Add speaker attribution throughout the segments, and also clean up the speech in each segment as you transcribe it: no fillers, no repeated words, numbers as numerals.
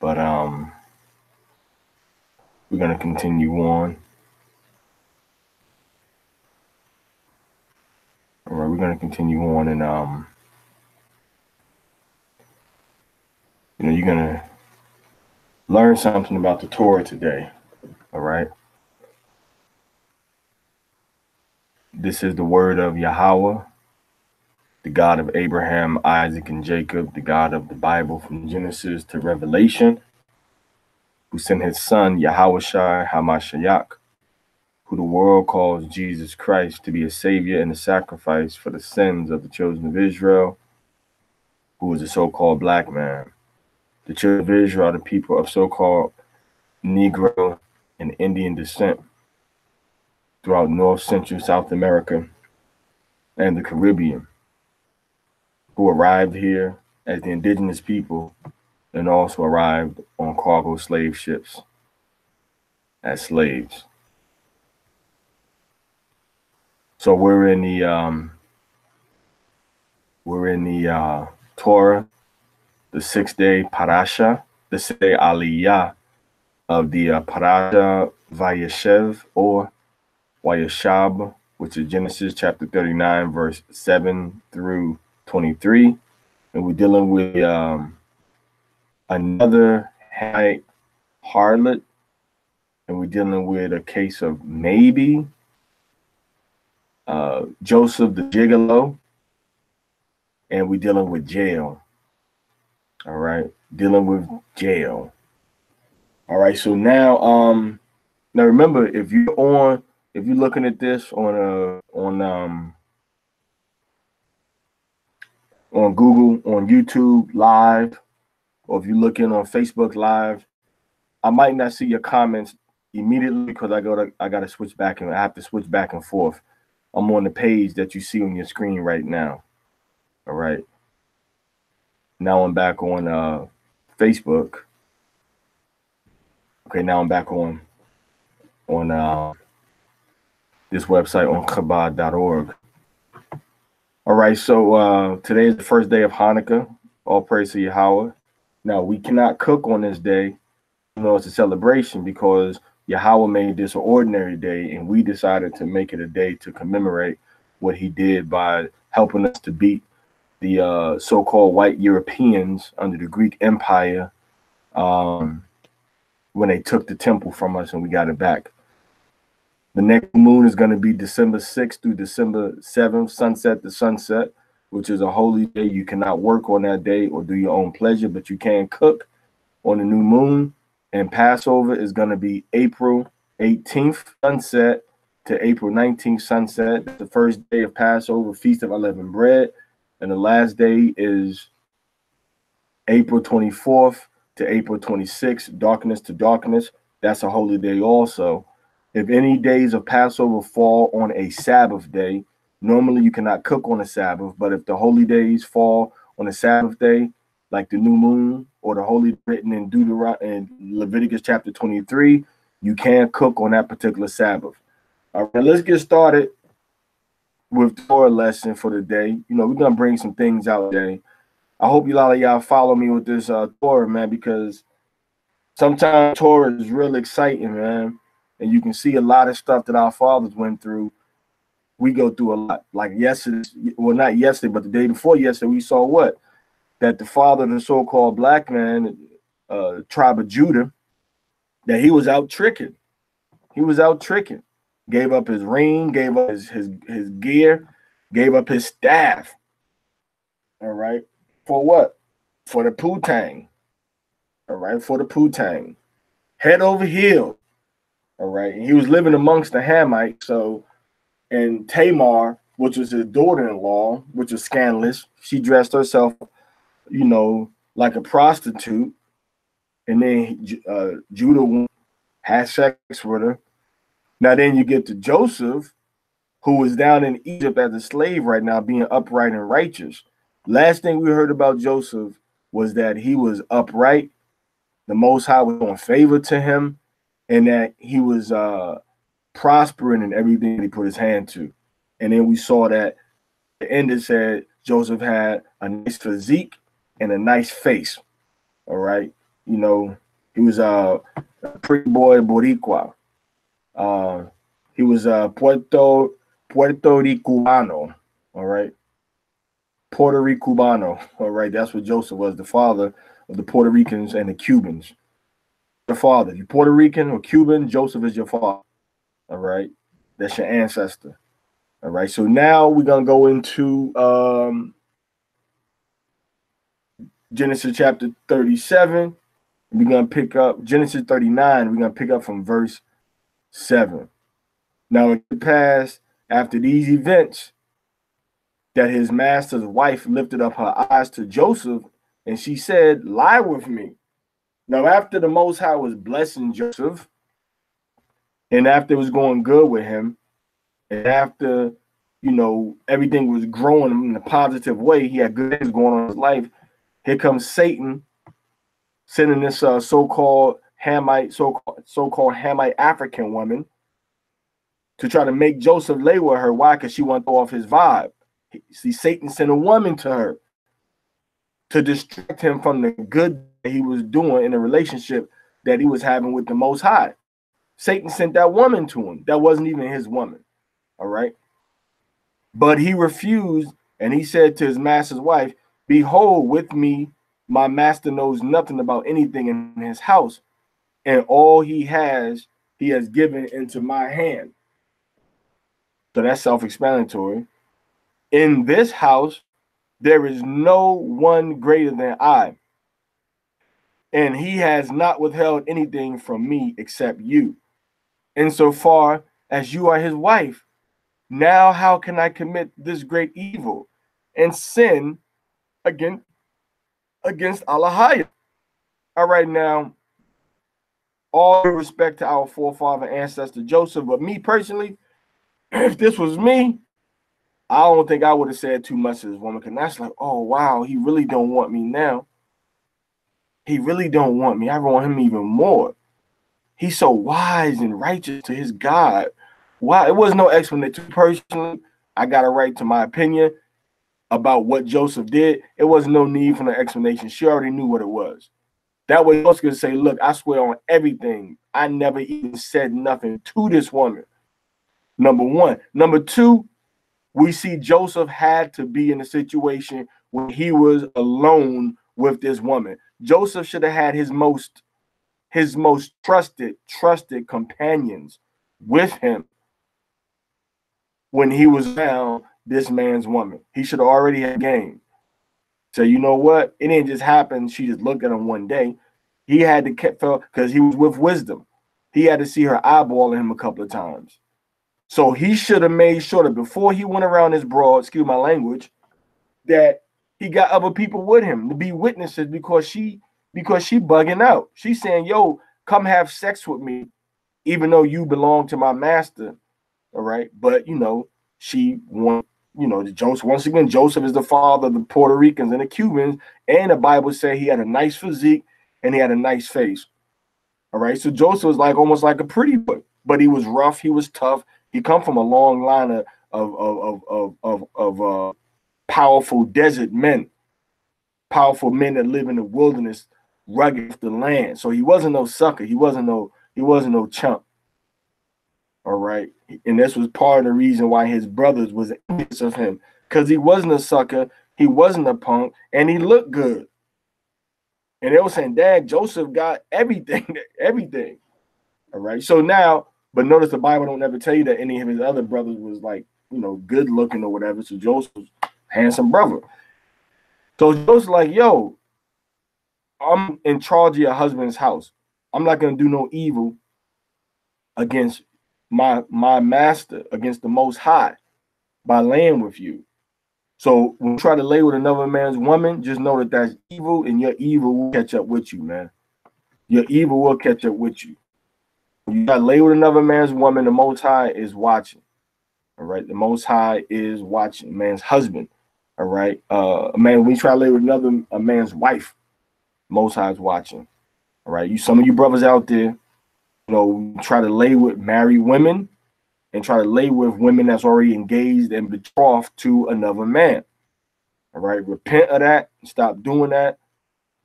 Speaker 1: But we're gonna continue on. All right, we're gonna continue on, and you're gonna learn something about the Torah today. All right. This is the word of Yahweh, the God of Abraham, Isaac, and Jacob, the God of the Bible from Genesis to Revelation, who sent his son, Yahushua HaMashiach, who the world calls Jesus Christ, to be a savior and a sacrifice for the sins of the children of Israel, who is a so-called black man. The children of Israel are the people of so-called Negro and Indian descent throughout North, Central, South America, and the Caribbean, who arrived here as the indigenous people and also arrived on cargo slave ships as slaves. So we're in the Torah, the 6th-day Parashah, the 6th-day Aliyah of the Parashah Veyeishev or Veyeishev, which is Genesis chapter 39, verse 7 through 23. And we're dealing with another Hamite Harlot, and we're dealing with a case of maybe Joseph the Gigolo, and we're dealing with jail. All right, dealing with jail. All right, so now now remember, if you're looking at this on Google, on YouTube Live, or if you're looking on Facebook Live, I might not see your comments immediately because I gotta switch back, and I have to switch back and forth. I'm on the page that you see on your screen right now. All right. Now I'm back on Facebook. Okay, now I'm back on this website on Chabad.org. All right, so today is the first day of Hanukkah. All praise to Yahweh. Now, we cannot cook on this day. It's a celebration because Yahweh made this an ordinary day, and we decided to make it a day to commemorate what he did by helping us to beat the so-called white Europeans under the Greek Empire when they took the temple from us and we got it back. The next moon is going to be December 6th through December 7th, sunset to sunset, which is a holy day. You cannot work on that day or do your own pleasure, but you can cook on the new moon. And Passover is going to be April 18th sunset to April 19th sunset. The first day of Passover, Feast of Unleavened Bread. And the last day is April 24th to April 26th, darkness to darkness. That's a holy day also. If any days of Passover fall on a Sabbath day, normally you cannot cook on a Sabbath, but if the holy days fall on a Sabbath day, like the new moon or the holy written in Leviticus chapter 23, you can cook on that particular Sabbath. All right, let's get started with the Torah lesson for the day. We're going to bring some things out today. I hope y'all follow me with this Torah, man, because sometimes Torah is really exciting, man. And you can see a lot of stuff that our fathers went through. We go through a lot. Like yesterday, well, not yesterday, but the day before yesterday, we saw what? That the father of the so-called black man, tribe of Judah, that he was out tricking. He was out tricking. Gave up his ring, gave up his gear, gave up his staff. All right. For what? For the putang. All right. For the putang. Head over heels. All right. And he was living amongst the Hamites. So, and Tamar, which was his daughter-in-law, which was scandalous, she dressed herself, like a prostitute. And then Judah had sex with her. Now then you get to Joseph, who was down in Egypt as a slave right now, being upright and righteous. Last thing we heard about Joseph was that he was upright. The Most High was on favor to him, and that he was prospering in everything he put his hand to. And then we saw that the end it said Joseph had a nice physique and a nice face. All right. You know, he was a pretty boy Boricua. He was a Puerto Ricubano. All right. Puerto Ricubano. All right. That's what Joseph was, the father of the Puerto Ricans and the Cubans. The father. If you're Puerto Rican or Cuban, Joseph is your father. All right. That's your ancestor. All right. So now we're going to go into Genesis chapter 37. We're going to pick up Genesis 39. We're going to pick up from verse 7. Now it passed after these events that his master's wife lifted up her eyes to Joseph, and she said, lie with me. Now after the Most High was blessing Joseph, and after it was going good with him, and after, you know, everything was growing in a positive way, he had good things going on in his life, here comes Satan sending this so-called Hamite African woman to try to make Joseph lay with her. Why? Because she wanted to throw off his vibe. See, Satan sent a woman to her to distract him from the good that he was doing in the relationship that he was having with the Most High. Satan sent that woman to him. That wasn't even his woman. All right. But he refused, and he said to his master's wife, behold, with me, my master knows nothing about anything in his house, and all he has given into my hand. So that's self-explanatory. In this house, there is no one greater than I, and he has not withheld anything from me except you. Insofar as you are his wife, now how can I commit this great evil and sin against Aliyah? All right, now, all due respect to our forefather ancestor Joseph, but me personally, if this was me, I don't think I would have said too much to this woman, because that's like, oh wow, he really don't want me now. He really don't want me. I want him even more. He's so wise and righteous to his God. Why? It was no explanation. Personally, I got a right to my opinion about what Joseph did. It was no need for an explanation. She already knew what it was. That way, Joseph could say, look, I swear on everything, I never even said nothing to this woman. Number one. Number two, we see Joseph had to be in a situation when he was alone with this woman. Joseph should have had his most trusted companions with him when he was around this man's woman. He should have already had game. So you know what? It didn't just happen. She just looked at him one day. He had to keep, because he was with wisdom. He had to see her eyeballing him a couple of times. So he should have made sure that before he went around this broad, excuse my language, that he got other people with him to be witnesses, because she bugging out. She's saying, yo, come have sex with me, even though you belong to my master. All right. But, you know, she want, you know, Joseph, once again, Joseph is the father of the Puerto Ricans and the Cubans. And the Bible says he had a nice physique and he had a nice face. All right. So Joseph was like almost like a pretty boy, but he was rough. He was tough. He come from a long line of powerful desert men, powerful men that live in the wilderness, rugged the land. So he wasn't no sucker. He wasn't no chump. All right. And this was part of the reason why his brothers was envious of him, because he wasn't a sucker, he wasn't a punk, and he looked good. And they were saying, Dad, Joseph got everything, everything. All right. So now, but notice the Bible don't ever tell you that any of his other brothers was like, you know, good looking or whatever. So Joseph's handsome brother. So Joseph's like, yo, I'm in charge of your husband's house. I'm not going to do no evil against my master, against the Most High, by laying with you. So when you try to lay with another man's woman, just know that that's evil, and your evil will catch up with you, man. Your evil will catch up with you. When you got to lay with another man's woman, the Most High is watching. All right. The Most High is watching, man's husband. All right. Man, when you try to lay with a man's wife, Most High is watching. All right. Some of you brothers out there, you know, try to lay with married women and try to lay with women that's already engaged and betrothed to another man. All right. Repent of that and stop doing that.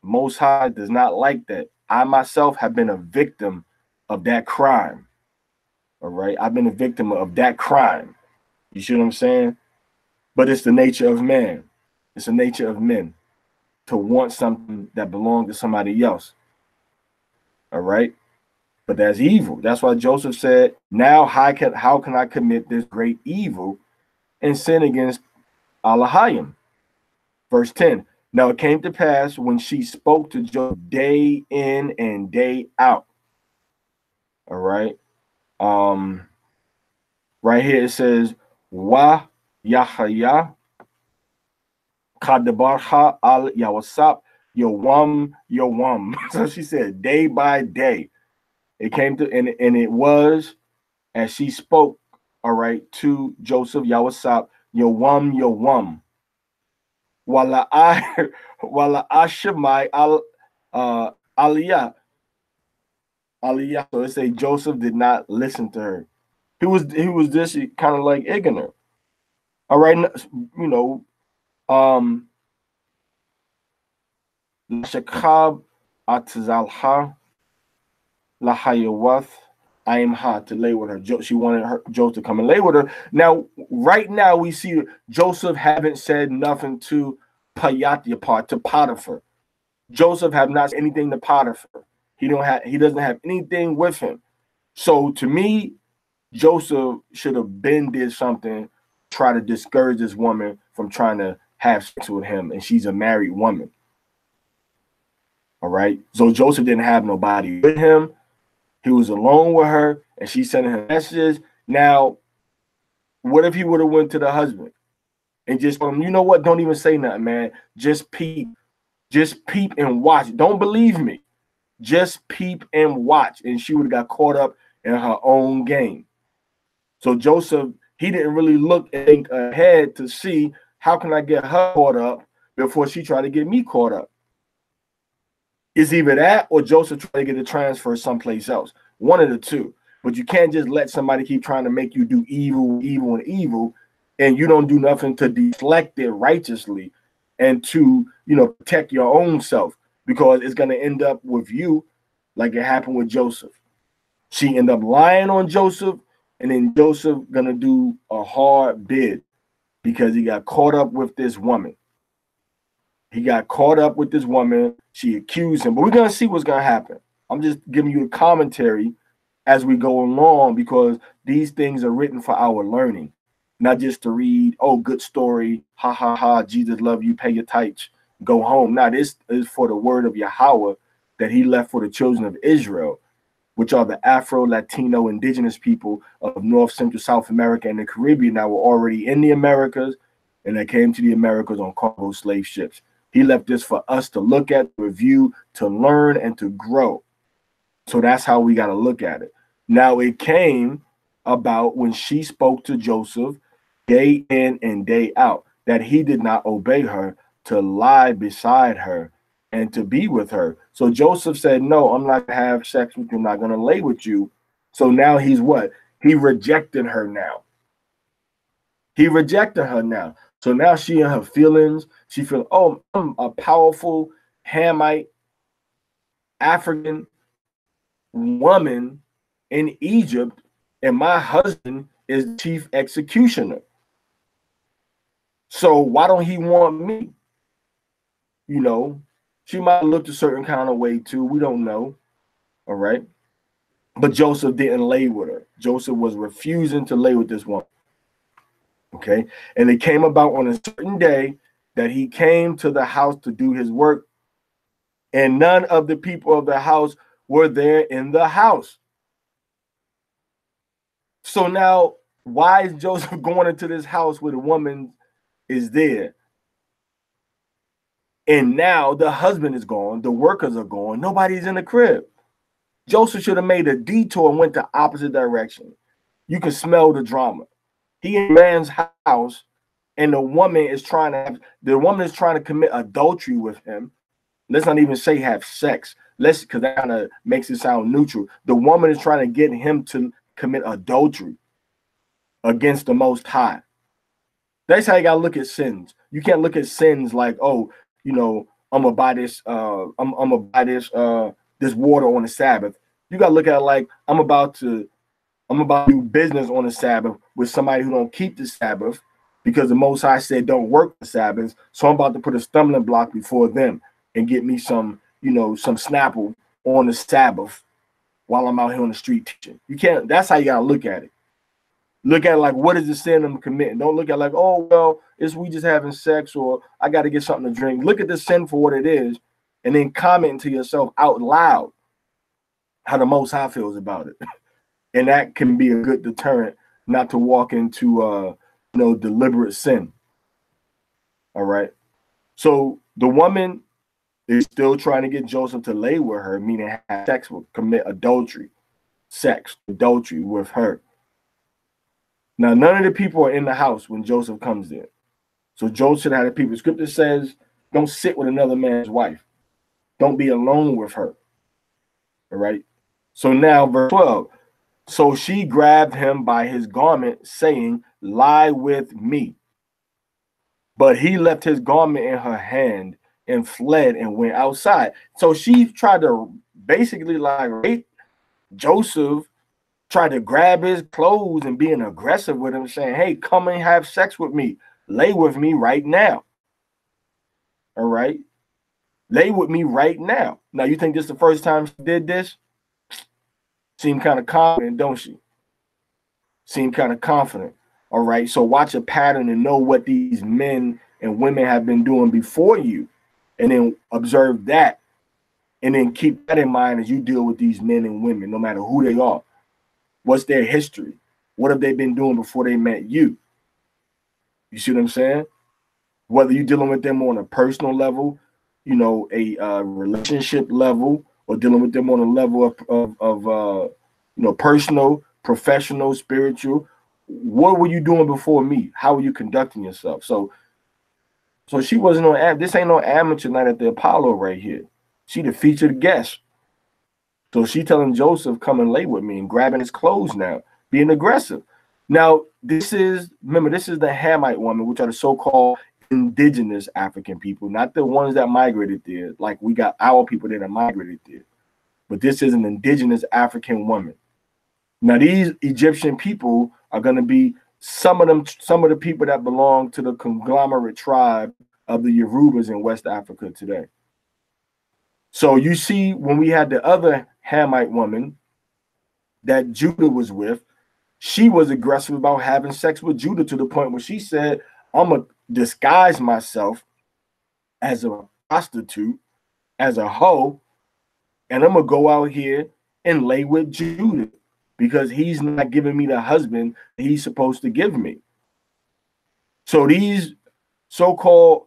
Speaker 1: Most High does not like that. I myself have been a victim of that crime. All right. I've been a victim of that crime. You see what I'm saying? But it's the nature of man. It's the nature of men to want something that belongs to somebody else. All right. But that's evil. That's why Joseph said, now how can I commit this great evil and sin against Aliyah? Verse 10. Now it came to pass when she spoke to Joseph day in and day out. All right. Right here it says, Wa Yahya Kadabarha al Yawasap Yowam Yowam. So she said day by day. It came to and it was as she spoke, all right, to Joseph Yawasap Yowam Yowam. Wala Ashemai al Aliyah. Aliyah. So it say Joseph did not listen to her. He was just kind of like ignorant. All right, you know, Shakab Atzalha Lahayawath Aimha to lay with her. She wanted Joseph to come and lay with her. Now, right now, we see Joseph haven't said nothing to Payatiyapar, to Potiphar. Joseph have not said anything to Potiphar. He doesn't have anything with him. So to me, Joseph should have been did something, try to discourage this woman from trying to have sex with him, and she's a married woman. All right. So Joseph didn't have nobody with him. He was alone with her, and she sending him messages. Now, what if he would have went to the husband and just told him, you know what? Don't even say nothing, man. Just peep and watch. Don't believe me. Just peep and watch. And she would have got caught up in her own game. So Joseph, he didn't really look and think ahead to see how can I get her caught up before she tried to get me caught up. It's either that or Joseph trying to get a transfer someplace else. One of the two. But you can't just let somebody keep trying to make you do evil, and you don't do nothing to deflect it righteously and to, protect your own self, because it's going to end up with you like it happened with Joseph. She ended up lying on Joseph, and then Joseph going to do a hard bid because he got caught up with this woman. He got caught up with this woman. She accused him. But we're going to see what's going to happen. I'm just giving you a commentary as we go along, because these things are written for our learning, not just to read, oh, good story, ha, ha, ha, Jesus love you, pay your tithes, go home. Now, this is for the word of Yahweh that he left for the children of Israel, which are the Afro-Latino indigenous people of North, Central, South America, and the Caribbean that were already in the Americas, and that came to the Americas on cargo slave ships. He left this for us to look at, review, to learn, and to grow. So that's how we got to look at it. Now, it came about when she spoke to Joseph day in and day out, that he did not obey her, to lie beside her and to be with her. So Joseph said, no, I'm not going to have sex with you. I'm not going to lay with you. So now he's what? He rejected her now. He rejected her now. So now she in her feelings. She feel, oh, I'm a powerful Hamite African woman in Egypt, and my husband is chief executioner. So why don't he want me? She might have looked a certain kind of way too. We don't know. All right. But Joseph didn't lay with her. Joseph was refusing to lay with this woman. Okay. And it came about on a certain day that he came to the house to do his work, and none of the people of the house were there in the house. So now, why is Joseph going into this house where the woman is there? And now the husband is gone, the workers are gone, nobody's in the crib. Joseph should have made a detour and went the opposite direction. You can smell the drama. He in man's house, and the woman is trying to commit adultery with him. Let's not even say have sex. Because that kind of makes it sound neutral. The woman is trying to get him to commit adultery against the Most High. That's how you got to look at sins. You can't look at sins like, oh, I'm gonna buy this. I'm gonna buy this water on the Sabbath. You gotta look at it like I'm about to do business on the Sabbath with somebody who don't keep the Sabbath, because the Most High said don't work the Sabbath. So I'm about to put a stumbling block before them and get me some, some Snapple on the Sabbath while I'm out here on the street teaching. You can't. That's how you gotta look at it. Look at it like, what is the sin I'm committing? Don't look at it like, oh, well, it's we just having sex, or I got to get something to drink. Look at the sin for what it is, and then comment to yourself out loud how the Most High feels about it. And that can be a good deterrent not to walk into, deliberate sin. All right. So the woman is still trying to get Joseph to lay with her, meaning have sex with, commit adultery with her. Now, none of the people are in the house when Joseph comes in. So Joseph had the people. Scripture says, don't sit with another man's wife. Don't be alone with her. All right. So now, verse 12. So she grabbed him by his garment, saying, lie with me. But he left his garment in her hand and fled and went outside. So she tried to basically like rape Joseph, tried to grab his clothes and being aggressive with him, saying, hey, come and have sex with me. Lay with me right now. All right. Lay with me right now. Now, you think this is the first time she did this? Seemed kind of confident, don't she? Seemed kind of confident. All right. So watch a pattern and know what these men and women have been doing before you, and then observe that. And then keep that in mind as you deal with these men and women, no matter who they are. What's their history? What have they been doing before they met you? You see what I'm saying? Whether you're dealing with them on a personal level, a relationship level, or dealing with them on a level of personal, professional, spiritual. What were you doing before me? How were you conducting yourself? So she wasn't on. This ain't no amateur night at the Apollo right here. She the featured guest. So she telling Joseph, come and lay with me, and grabbing his clothes now, being aggressive. Now, this is the Hamite woman, which are the so-called indigenous African people, not the ones that migrated there. Like we got our people that migrated there. But this is an indigenous African woman. Now, these Egyptian people are going to be some of the people that belong to the conglomerate tribe of the Yorubas in West Africa today. So you see, when we had the other Hamite woman that Judah was with, she was aggressive about having sex with Judah to the point where she said, I'm going to disguise myself as a prostitute, as a hoe, and I'm going to go out here and lay with Judah because he's not giving me the husband he's supposed to give me. So these so-called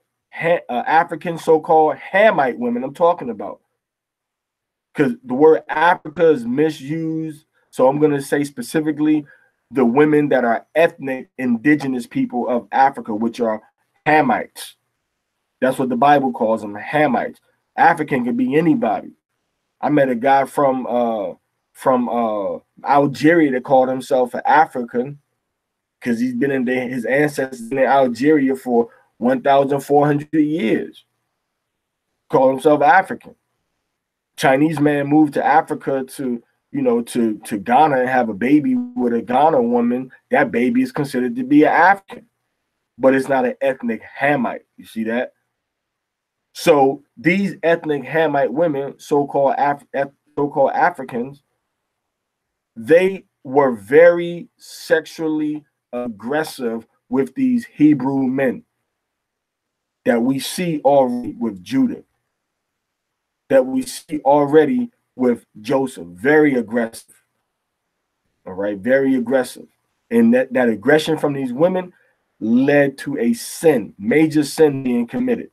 Speaker 1: African so-called Hamite women I'm talking about, because the word Africa is misused. So I'm going to say specifically the women that are ethnic indigenous people of Africa, which are Hamites. That's what the Bible calls them, Hamites. African can be anybody. I met a guy from Algeria that called himself an African because he's been in there, his ancestors in Algeria for 1,400 years. Called himself African. Chinese man moved to Africa to Ghana and have a baby with a Ghana woman. That baby is considered to be an African, but it's not an ethnic Hamite. You see that? So these ethnic Hamite women, so-called Africans, they were very sexually aggressive with these Hebrew men that we see already with Judah, that we see already with Joseph. Very aggressive. All right, very aggressive. And that aggression from these women led to a sin, major sin being committed.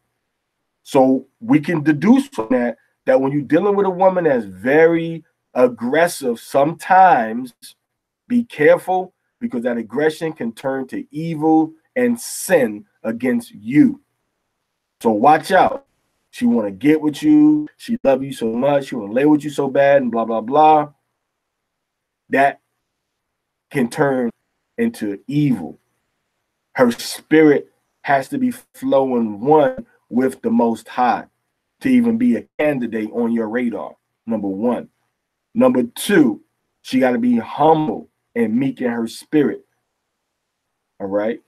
Speaker 1: So we can deduce from that when you're dealing with a woman that's very aggressive, sometimes be careful, because that aggression can turn to evil and sin against you. So watch out. She want to get with you. She love you so much. She want to lay with you so bad and blah, blah, blah. That can turn into evil. Her spirit has to be flowing one with the Most High. to even be a candidate on your radar. Number one. Number two, she got to be humble and meek in her spirit. All right.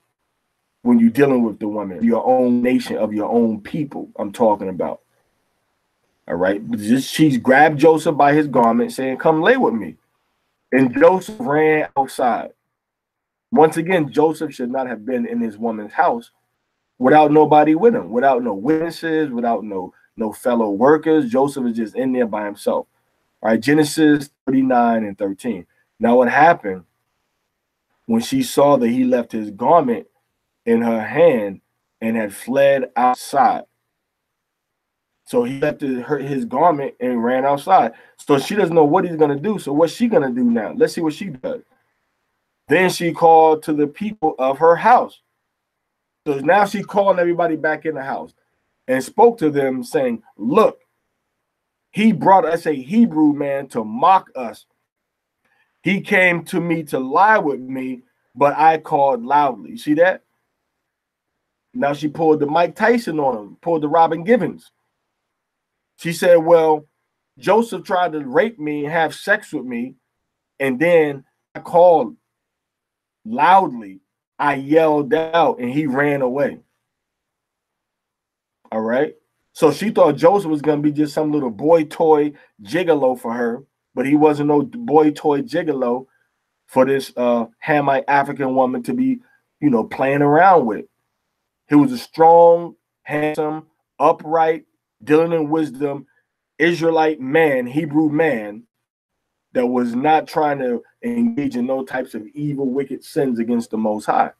Speaker 1: When you're dealing with the woman, your own nation, of your own people, I'm talking about. All right. She's grabbed Joseph by his garment, saying, "Come lay with me." And Joseph ran outside. Once again, Joseph should not have been in his woman's house without nobody with him, without no witnesses, without no fellow workers. Joseph is just in there by himself. All right, Genesis 39 and 13. Now what happened when she saw that he left his garment in her hand and had fled outside? So he left his garment and ran outside. So she doesn't know what he's going to do. So what's she going to do now? Let's see what she does. Then she called to the people of her house. So now she's calling everybody back in the house and spoke to them saying, "Look, he brought us a Hebrew man to mock us. He came to me to lie with me, but I called loudly." See that? Now she pulled the Mike Tyson on him, pulled the Robin Givens. She said, "Well, Joseph tried to rape me and have sex with me, and then I called loudly. I yelled out, and he ran away." All right. So she thought Joseph was going to be just some little boy toy gigolo for her, but he wasn't no boy toy gigolo for this Hamite African woman to be, playing around with. He was a strong, handsome, upright, dealing in wisdom, Israelite man, Hebrew man, that was not trying to engage in no types of evil, wicked sins against the Most High.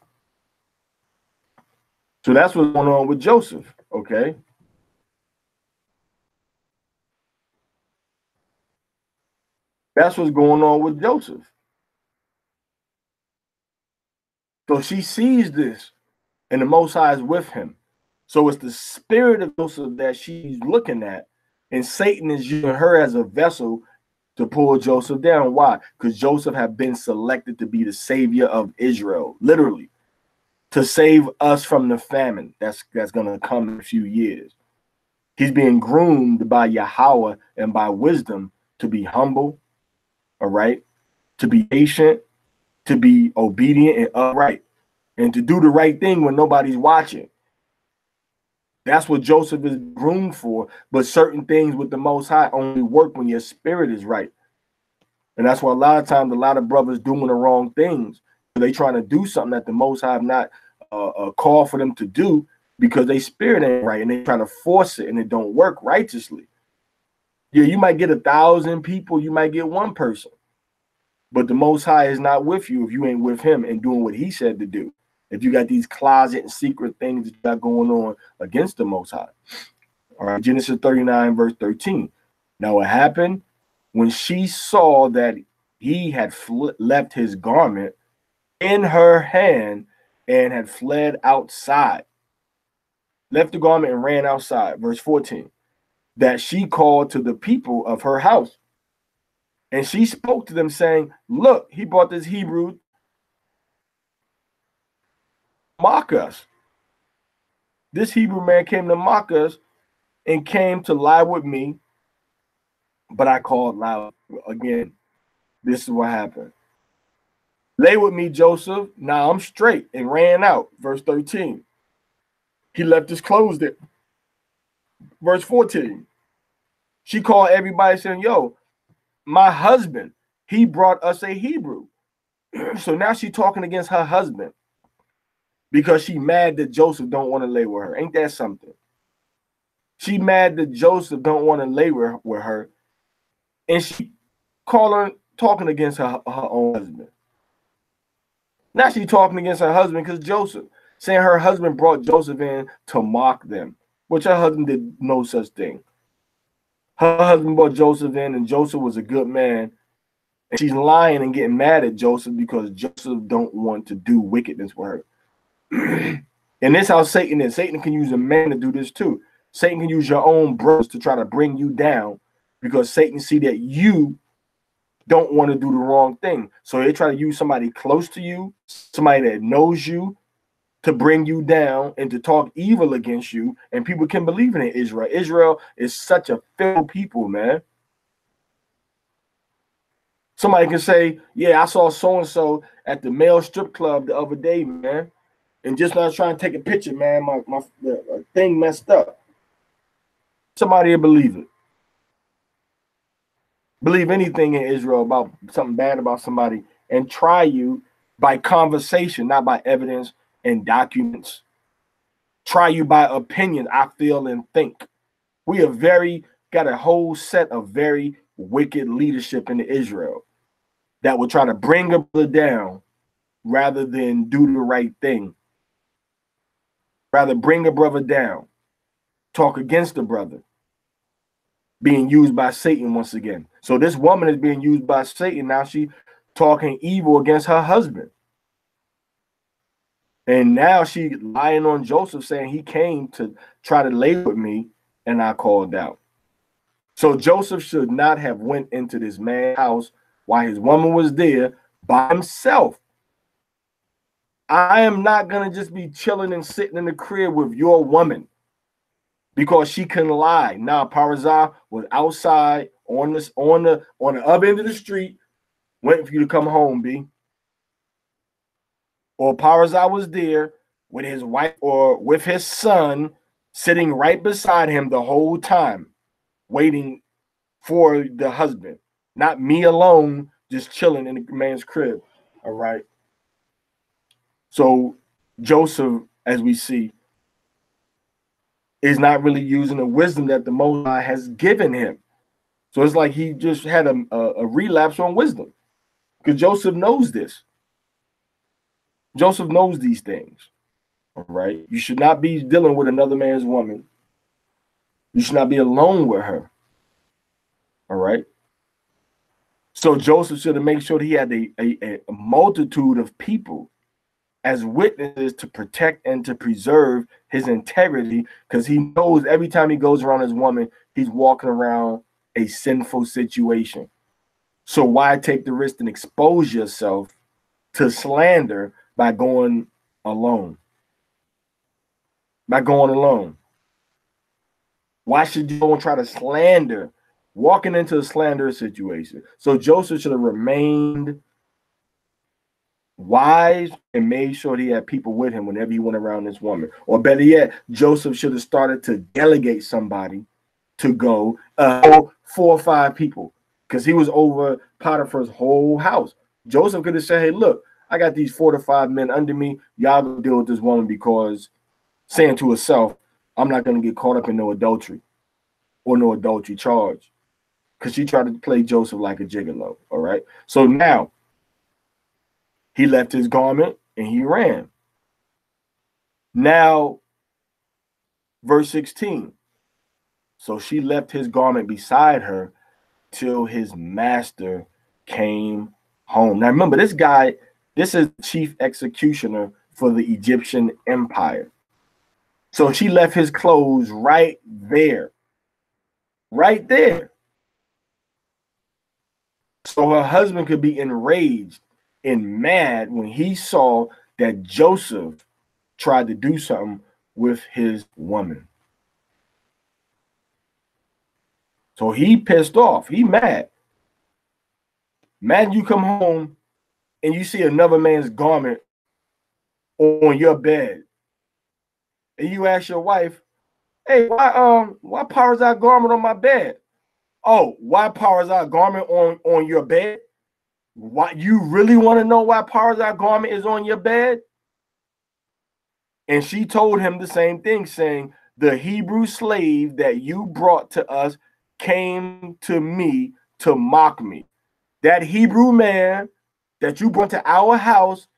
Speaker 1: So that's what's going on with Joseph, okay? That's what's going on with Joseph. So she sees this, and the Most High is with him. So it's the spirit of Joseph that she's looking at, and Satan is using her as a vessel to pull Joseph down. Why? Because Joseph had been selected to be the savior of Israel, literally, to save us from the famine that's going to come in a few years. He's being groomed by Yahweh and by wisdom to be humble, all right, to be patient, to be obedient and upright, and to do the right thing when nobody's watching. That's what Joseph is groomed for. But certain things with the Most High only work when your spirit is right. And that's why a lot of times a lot of brothers doing the wrong things. They trying to do something that the Most High have not called for them to do because their spirit ain't right, and they trying to force it, and it don't work righteously. Yeah, you might get 1,000 people, you might get one person, but the Most High is not with you if you ain't with him and doing what he said to do. If you got these closet and secret things that you got going on against the Most High. All right, Genesis 39, verse 13. Now what happened when she saw that he had left his garment in her hand and had fled outside, left the garment and ran outside. Verse 14, that she called to the people of her house. And she spoke to them saying, "Look, he brought this Hebrew mock us. This Hebrew man came to mock us and came to lie with me, but I called loud." Again, this is what happened. "Lay with me, Joseph. Now I'm straight," and ran out. Verse 13. He left his clothes there. Verse 14. She called everybody saying, "Yo, my husband, he brought us a Hebrew." So now she's talking against her husband because she mad that Joseph don't want to lay with her. Ain't that something? She mad that Joseph don't want to lay with her, and she talking against her own husband. Now she's talking against her husband because Joseph, saying her husband brought Joseph in to mock them, which her husband did no such thing. Her husband brought Joseph in, and Joseph was a good man. And she's lying and getting mad at Joseph because Joseph don't want to do wickedness with her. And this is how Satan is. Satan can use a man to do this too. Satan can use your own brothers to try to bring you down because Satan see that you don't want to do the wrong thing. So they try to use somebody close to you, somebody that knows you, to bring you down and to talk evil against you, and people can believe in Israel. Israel is such a fickle people, man. Somebody can say, yeah, I saw so-and-so at the male strip club the other day, man. And just not trying to take a picture, man, the thing messed up. Somebody will believe it. Believe anything in Israel about something bad about somebody and try you by conversation, not by evidence and documents. Try you by opinion, I feel and think. We are got a whole set of very wicked leadership in Israel that will try to bring a brother down rather than do the right thing. Rather bring a brother down, talk against the brother, being used by Satan once again. So this woman is being used by Satan. Now she talking evil against her husband. And now she lying on Joseph, saying he came to try to lay with me and I called out. So Joseph should not have went into this man's house while his woman was there by himself. I am not going to just be chilling and sitting in the crib with your woman because she can lie. Now, Parashah was outside on the other end of the street waiting for you to come home, B. Or Parashah was there with his wife or with his son sitting right beside him the whole time, waiting for the husband. Not me alone, just chilling in the man's crib. All right. So Joseph, as we see, is not really using the wisdom that the Most High has given him. So it's like he just had a relapse on wisdom because Joseph knows this. Joseph knows these things. All right. You should not be dealing with another man's woman. You should not be alone with her. All right. So Joseph should have made sure that he had a multitude of people as witnesses to protect and to preserve his integrity, because he knows every time he goes around his woman, he's walking around a sinful situation. So why take the risk and expose yourself to slander by going alone? By going alone. Why should you go and try to slander, walking into a slanderous situation? So Joseph should have remained wise and made sure he had people with him whenever he went around this woman. Or better yet, Joseph should have started to delegate somebody to go, 4 or 5 people, because he was over Potiphar's whole house. Joseph could have said, hey, look, I got these 4 to 5 men under me. Y'all go deal with this woman, because saying to herself, I'm not going to get caught up in no adultery or no adultery charge, because she tried to play Joseph like a gigolo. All right. So now he left his garment and he ran. Now, verse 16. So she left his garment beside her till his master came home. Now remember, this guy, this is chief executioner for the Egyptian empire. So she left his clothes right there. Right there. So her husband could be enraged and mad when he saw that Joseph tried to do something with his woman. So he pissed off. He mad. Imagine you come home and you see another man's garment on your bed, and you ask your wife, hey, why Parashah garment on my bed? Oh, why Parashah garment on your bed? Why, you really want to know why Parashah garment is on your bed? And she told him the same thing, saying, the Hebrew slave that you brought to us came to me to mock me. That Hebrew man that you brought to our house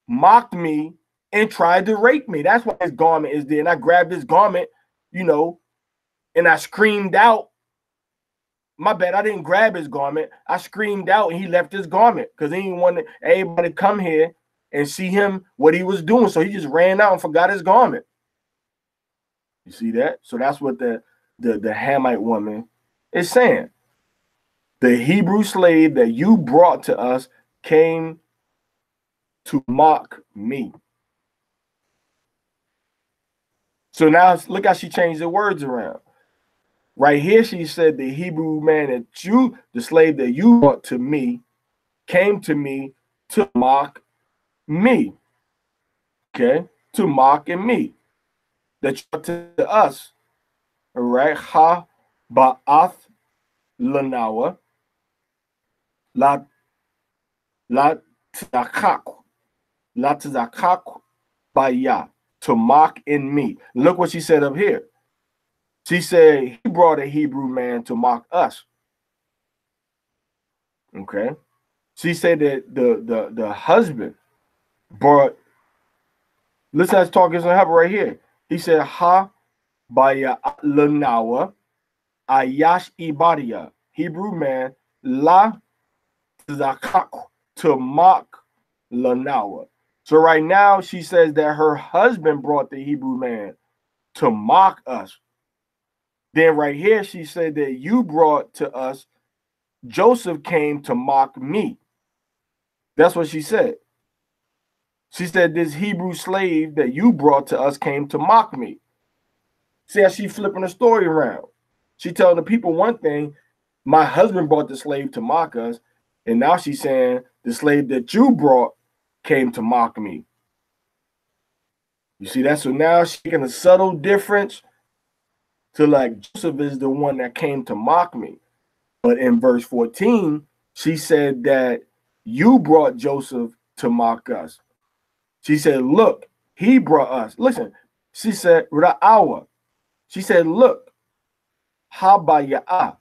Speaker 1: mocked me and tried to rape me. That's why his garment is there. And I grabbed his garment, you know, and I screamed out. My bad, I didn't grab his garment. I screamed out and he left his garment because he didn't want everybody to come here and see him, what he was doing. So he just ran out and forgot his garment. You see that? So that's what the Hamite woman is saying. The Hebrew slave that you brought to us came to mock me. So now look how she changed the words around. Right here, she said the Hebrew man that you, the slave that you brought to me, came to me to mock me. Okay? To mock and me. That you brought to us. All right? Ha ba'ath lanawa la tzakak baya, to mock in me. Look what she said up here. She said he brought a Hebrew man to mock us. Okay. She said that the husband brought, listen, let's talk is help right here. He said, ha baya lanawa ayash ibadia, Hebrew man la tzakak, to mock lanawa. So right now she says that her husband brought the Hebrew man to mock us. Then right here she said that you brought to us, Joseph came to mock me. That's what she said. She said this Hebrew slave that you brought to us came to mock me. See how she flipping the story around. She telling the people one thing, my husband brought the slave to mock us, and now she's saying the slave that you brought came to mock me. You see that? So now she's making a subtle difference to like Joseph is the one that came to mock me. But in verse 14, she said that you brought Joseph to mock us. She said, look, he brought us. Listen, she said, Ra'awa. She said, look, Habaya'ah.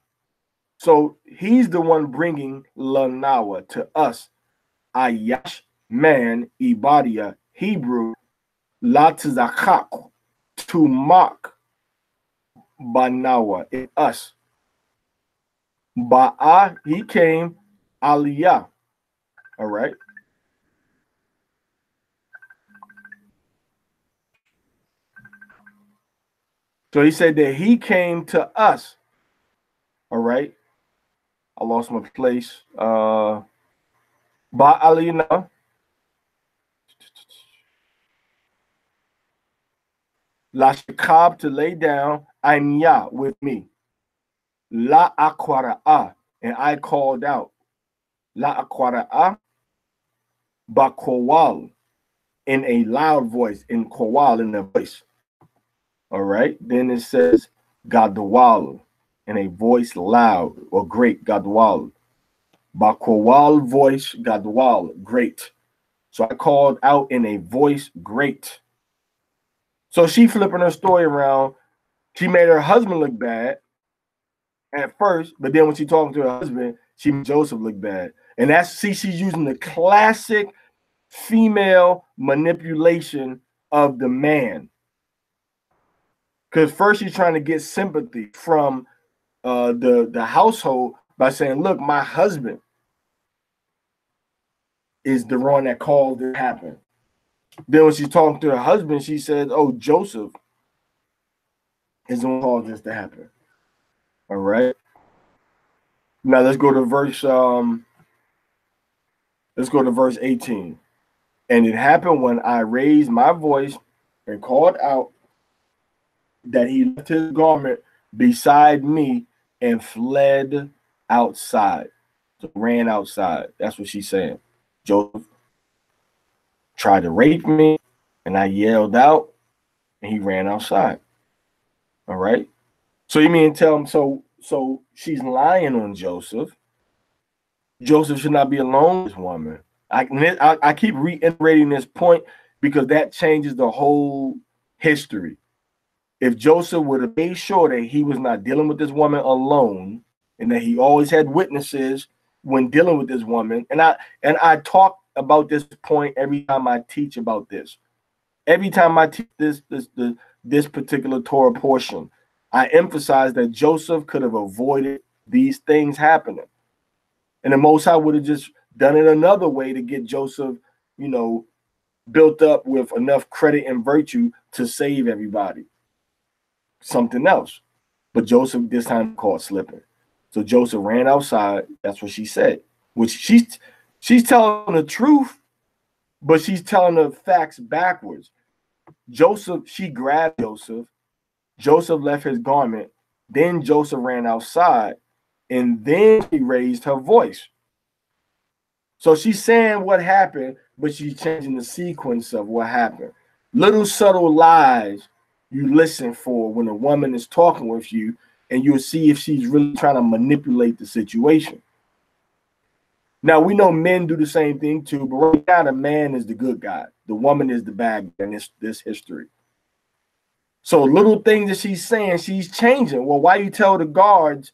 Speaker 1: So he's the one bringing Lanawa to us. Ayash, man, Ibadia, Hebrew, Latizakak, to mock Banawa, in us. Ba'a, he came, Aliyah. All right. So he said that he came to us. All right. I lost my place. Ba Aliyah. La Shikab, to lay down, Anya, with me. La Akwara'a, and I called out. La Akwara'a, Ba Kowal, in a loud voice, in Kowal, in a voice. All right. Then it says Gadwal, in a voice loud or great, Gadwal. Bakowal, voice, Gadwal, great. So I called out in a voice great. So she flipping her story around. She made her husband look bad at first, but then when she talking to her husband, she made Joseph look bad. And that's, see, she's using the classic female manipulation of the man. Because first she's trying to get sympathy from the household by saying, look, my husband is the one that caused it happen. Then when she's talking to her husband, she says, oh, Joseph is the one who caused this to happen. All right. Now let's go to verse 18. And it happened when I raised my voice and called out that he left his garment beside me and fled outside. So ran outside. That's what she's saying. Joseph tried to rape me, and I yelled out, and he ran outside. All right. So you mean tell him, so she's lying on Joseph. Joseph should not be alone with this woman. I keep reiterating this point because that changes the whole history. If Joseph would have made sure that he was not dealing with this woman alone, and that he always had witnesses when dealing with this woman, and I talk about this point every time I teach about this. Every time I teach this particular Torah portion, I emphasize that Joseph could have avoided these things happening, and the Most High would have just done it another way to get Joseph, built up with enough credit and virtue to save everybody. Something else. But Joseph this time caught slipping. So Joseph ran outside. That's what she said. Which she's telling the truth, but she's telling the facts backwards. She grabbed Joseph. Joseph left his garment. Then Joseph ran outside, and then she raised her voice. So she's saying what happened, but she's changing the sequence of what happened. Little subtle lies you listen for when a woman is talking with you, and you'll see if she's really trying to manipulate the situation. Now, we know men do the same thing too, but right now the man is the good guy. The woman is the bad guy in this history. So little things that she's saying, she's changing. Well, why you tell the guards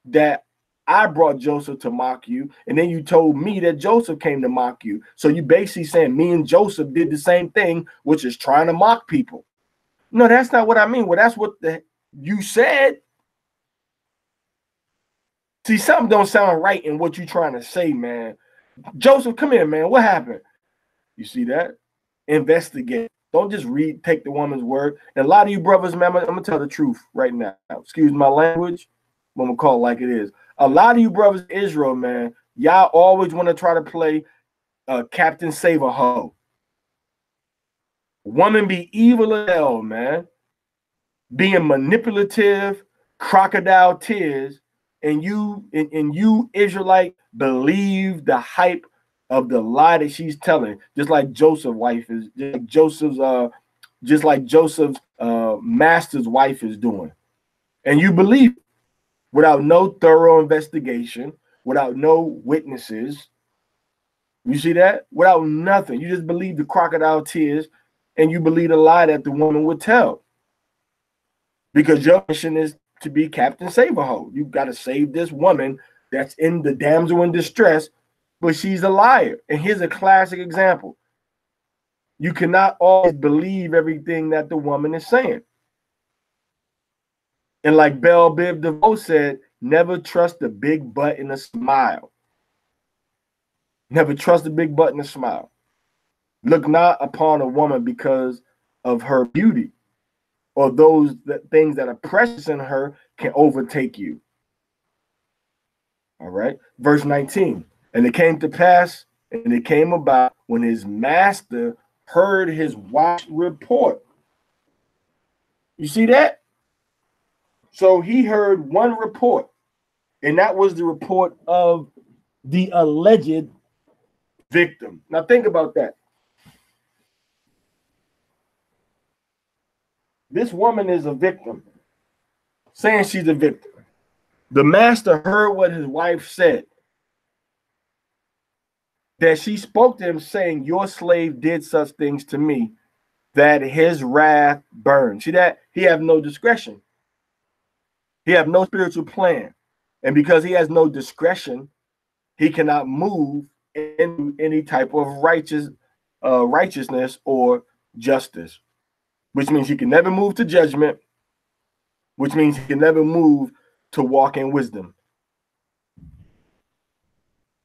Speaker 1: that I brought Joseph to mock you, and then you told me that Joseph came to mock you? So you basically saying me and Joseph did the same thing, which is trying to mock people. No, that's not what I mean. Well, that's what you said. See, something don't sound right in what you're trying to say, man. Joseph, come here, man. What happened? You see that? Investigate. Don't just take the woman's word. And a lot of you brothers, man, I'm going to tell the truth right now. Excuse my language. I'm going to call it like it is. A lot of you brothers in Israel, man, y'all always want to try to play Captain Save-A-Ho. Woman be evil as hell, man. Being manipulative, crocodile tears, and you Israelite believe the hype of the lie that she's telling, just like Joseph's wife is, just like Joseph's master's wife is doing. And you believe it without no thorough investigation, without no witnesses. You see that? Without nothing. You just believe the crocodile tears, and you believe the lie that the woman would tell. Because your mission is to be Captain Save-A-Ho. You've got to save this woman that's in the damsel in distress, but she's a liar. And here's a classic example. You cannot always believe everything that the woman is saying. And like Belle Biv DeVoe said, never trust a big butt in a smile. Never trust a big butt in a smile. Look not upon a woman because of her beauty, or those things that are precious in her can overtake you. All right. Verse 19. And it came to pass, and it came about when his master heard his wife's report. You see that? So he heard one report, and that was the report of the alleged victim. Now think about that. This woman is a victim, saying she's a victim. The master heard what his wife said, that she spoke to him saying, your slave did such things to me, that his wrath burned. See that? He have no discretion. He have no spiritual plan. And because he has no discretion, he cannot move in any type of righteousness or justice, which means he can never move to judgment, which means he can never move to walk in wisdom,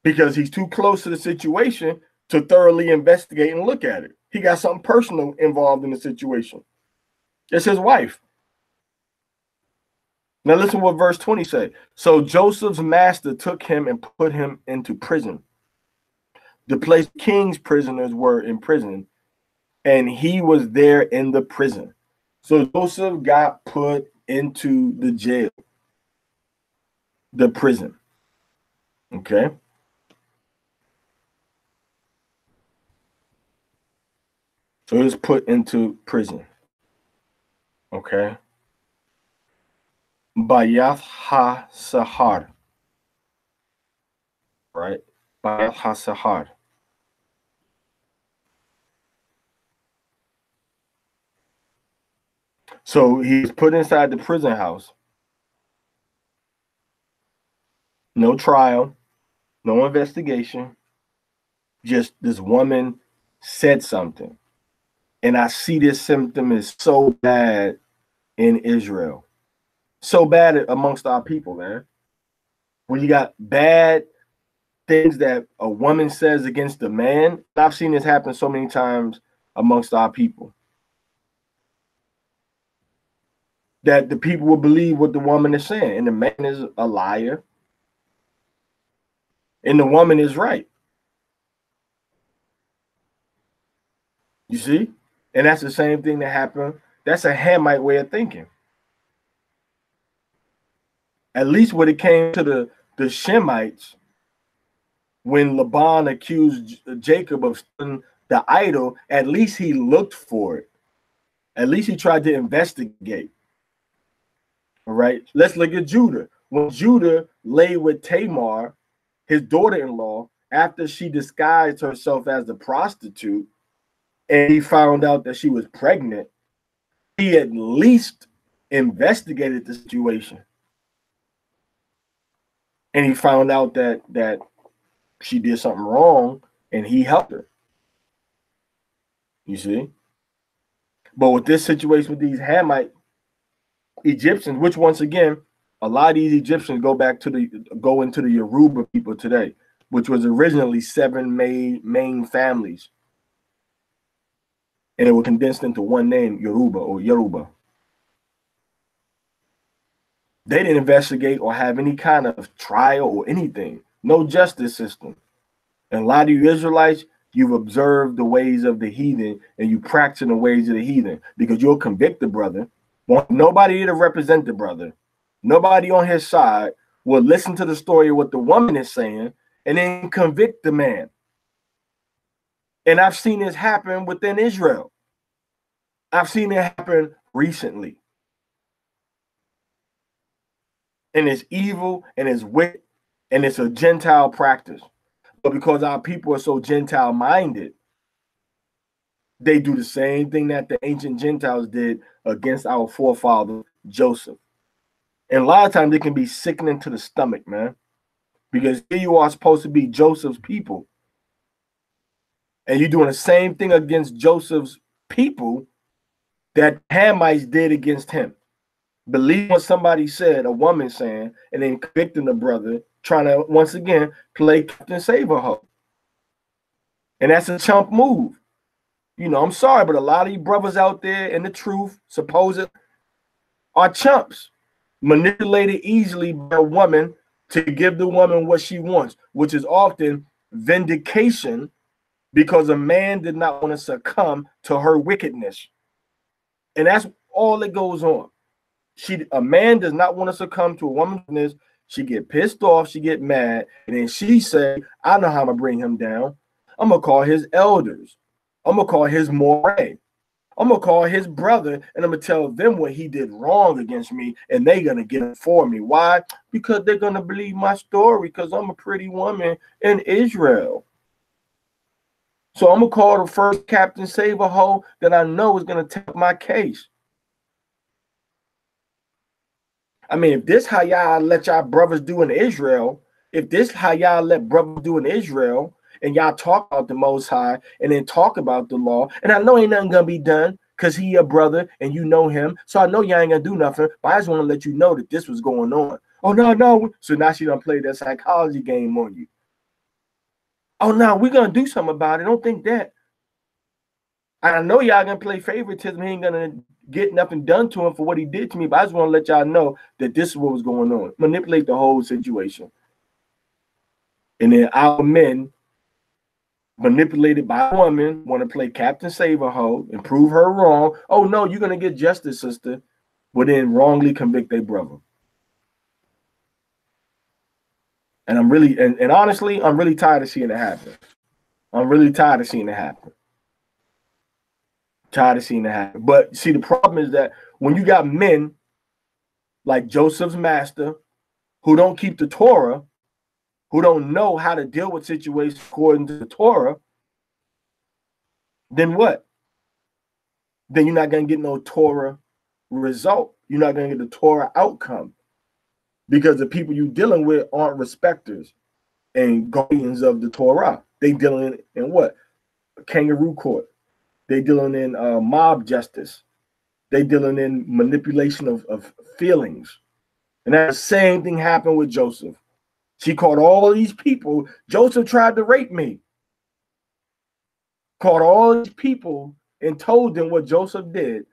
Speaker 1: because he's too close to the situation to thoroughly investigate and look at it. He got something personal involved in the situation. It's his wife. Now listen what verse 20 says. So Joseph's master took him and put him into prison, the place king's prisoners were in prison, and he was there in the prison. So Joseph got put into the jail, the prison. Okay. So he was put into prison. Okay. Bayath ha-sahar. Right? Bayath ha-sahar. So he was put inside the prison house. No trial, no investigation. Just this woman said something. And I see this symptom is so bad in Israel. So bad amongst our people, man. When you got bad things that a woman says against a man, I've seen this happen so many times amongst our people, that the people will believe what the woman is saying, and the man is a liar, and the woman is right. You see? And that's the same thing that happened. That's a Hamite way of thinking. At least when it came to the Shemites, when Laban accused Jacob of stealing the idol, at least he looked for it. At least he tried to investigate. All right. Let's look at Judah. When Judah lay with Tamar, his daughter-in-law, after she disguised herself as a prostitute, and he found out that she was pregnant, he at least investigated the situation. And he found out that she did something wrong, and he helped her. You see? But with this situation with these Hamite Egyptians, which once again, a lot of these Egyptians go into the Yoruba people today, which was originally 7 main families. And it was condensed into one name, Yoruba or Yoruba. They didn't investigate or have any kind of trial or anything. No justice system. And a lot of you Israelites, you've observed the ways of the heathen and you practice the ways of the heathen because you'll convict the brother. Want nobody to represent the brother. Nobody on his side will listen to the story of what the woman is saying and then convict the man. And I've seen this happen within Israel. I've seen it happen recently. And it's evil and it's wicked and it's a Gentile practice. But because our people are so Gentile minded, they do the same thing that the ancient Gentiles did against our forefather Joseph. And a lot of times it can be sickening to the stomach, man. Because here you are supposed to be Joseph's people. And you're doing the same thing against Joseph's people that Hamites did against him. Believe what somebody said, a woman saying, and then convicting the brother, trying to, once again, play Captain Save-A-Ho. And that's a chump move. You know, I'm sorry, but a lot of you brothers out there in the truth, supposed, are chumps. Manipulated easily by a woman to give the woman what she wants, which is often vindication because a man did not want to succumb to her wickedness. And that's all that goes on. A man does not want to succumb to a woman's wickedness. She get pissed off, she get mad, and then she say, I know how I'm going to bring him down. I'm going to call his elders. I'm going to call his moray. I'm going to call his brother, and I'm going to tell them what he did wrong against me, and they're going to get it for me. Why? Because they're going to believe my story, because I'm a pretty woman in Israel. So I'm going to call the first Captain Save-A-Ho that I know is going to take my case. I mean, if this how y'all let y'all brothers do in Israel, if this how y'all let brothers do in Israel, and y'all talk about the Most High and then talk about the law, and I know ain't nothing gonna be done because he your brother and you know him, so I know y'all ain't gonna do nothing, but I just want to let you know that this was going on. Oh, no. So now she done played that psychology game on you. Oh, no, we're gonna do something about it. Don't think that. I know y'all gonna play favoritism. He ain't gonna get nothing done to him for what he did to me, but I just want to let y'all know that this is what was going on. Manipulate the whole situation. And then our men, manipulated by a woman, want to play Captain Save-A-Ho and prove her wrong. Oh, no, you're going to get justice, sister, but then wrongly convict their brother. And I'm really, and honestly, I'm really tired of seeing it happen. I'm really tired of seeing it happen. Tired of seeing it happen. But see, the problem is that when you got men like Joseph's master who don't keep the Torah, who don't know how to deal with situations according to the Torah, then what? Then you're not going to get no Torah result. You're not going to get the Torah outcome because the people you're dealing with aren't respecters and guardians of the Torah. They dealing in what? A kangaroo court. They dealing in mob justice. They dealing in manipulation of feelings. And that same thing happened with Joseph. She caught all these people. Joseph tried to rape me. Caught all these people and told them what Joseph did.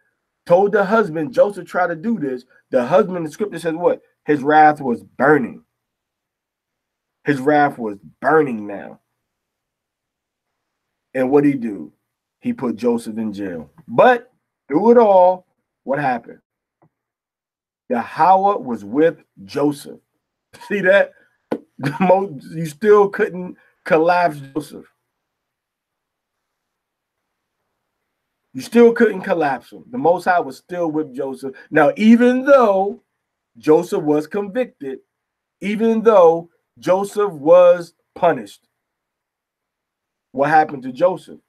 Speaker 1: Told the husband, Joseph tried to do this. The husband, the scripture says what? His wrath was burning. His wrath was burning now. And what did he do? he put Joseph in jail. But through it all, what happened? Yahweh was with Joseph. See that? You still couldn't collapse Joseph. You still couldn't collapse him. The Most High was still with Joseph. Now, even though Joseph was convicted, even though Joseph was punished, what happened to Joseph?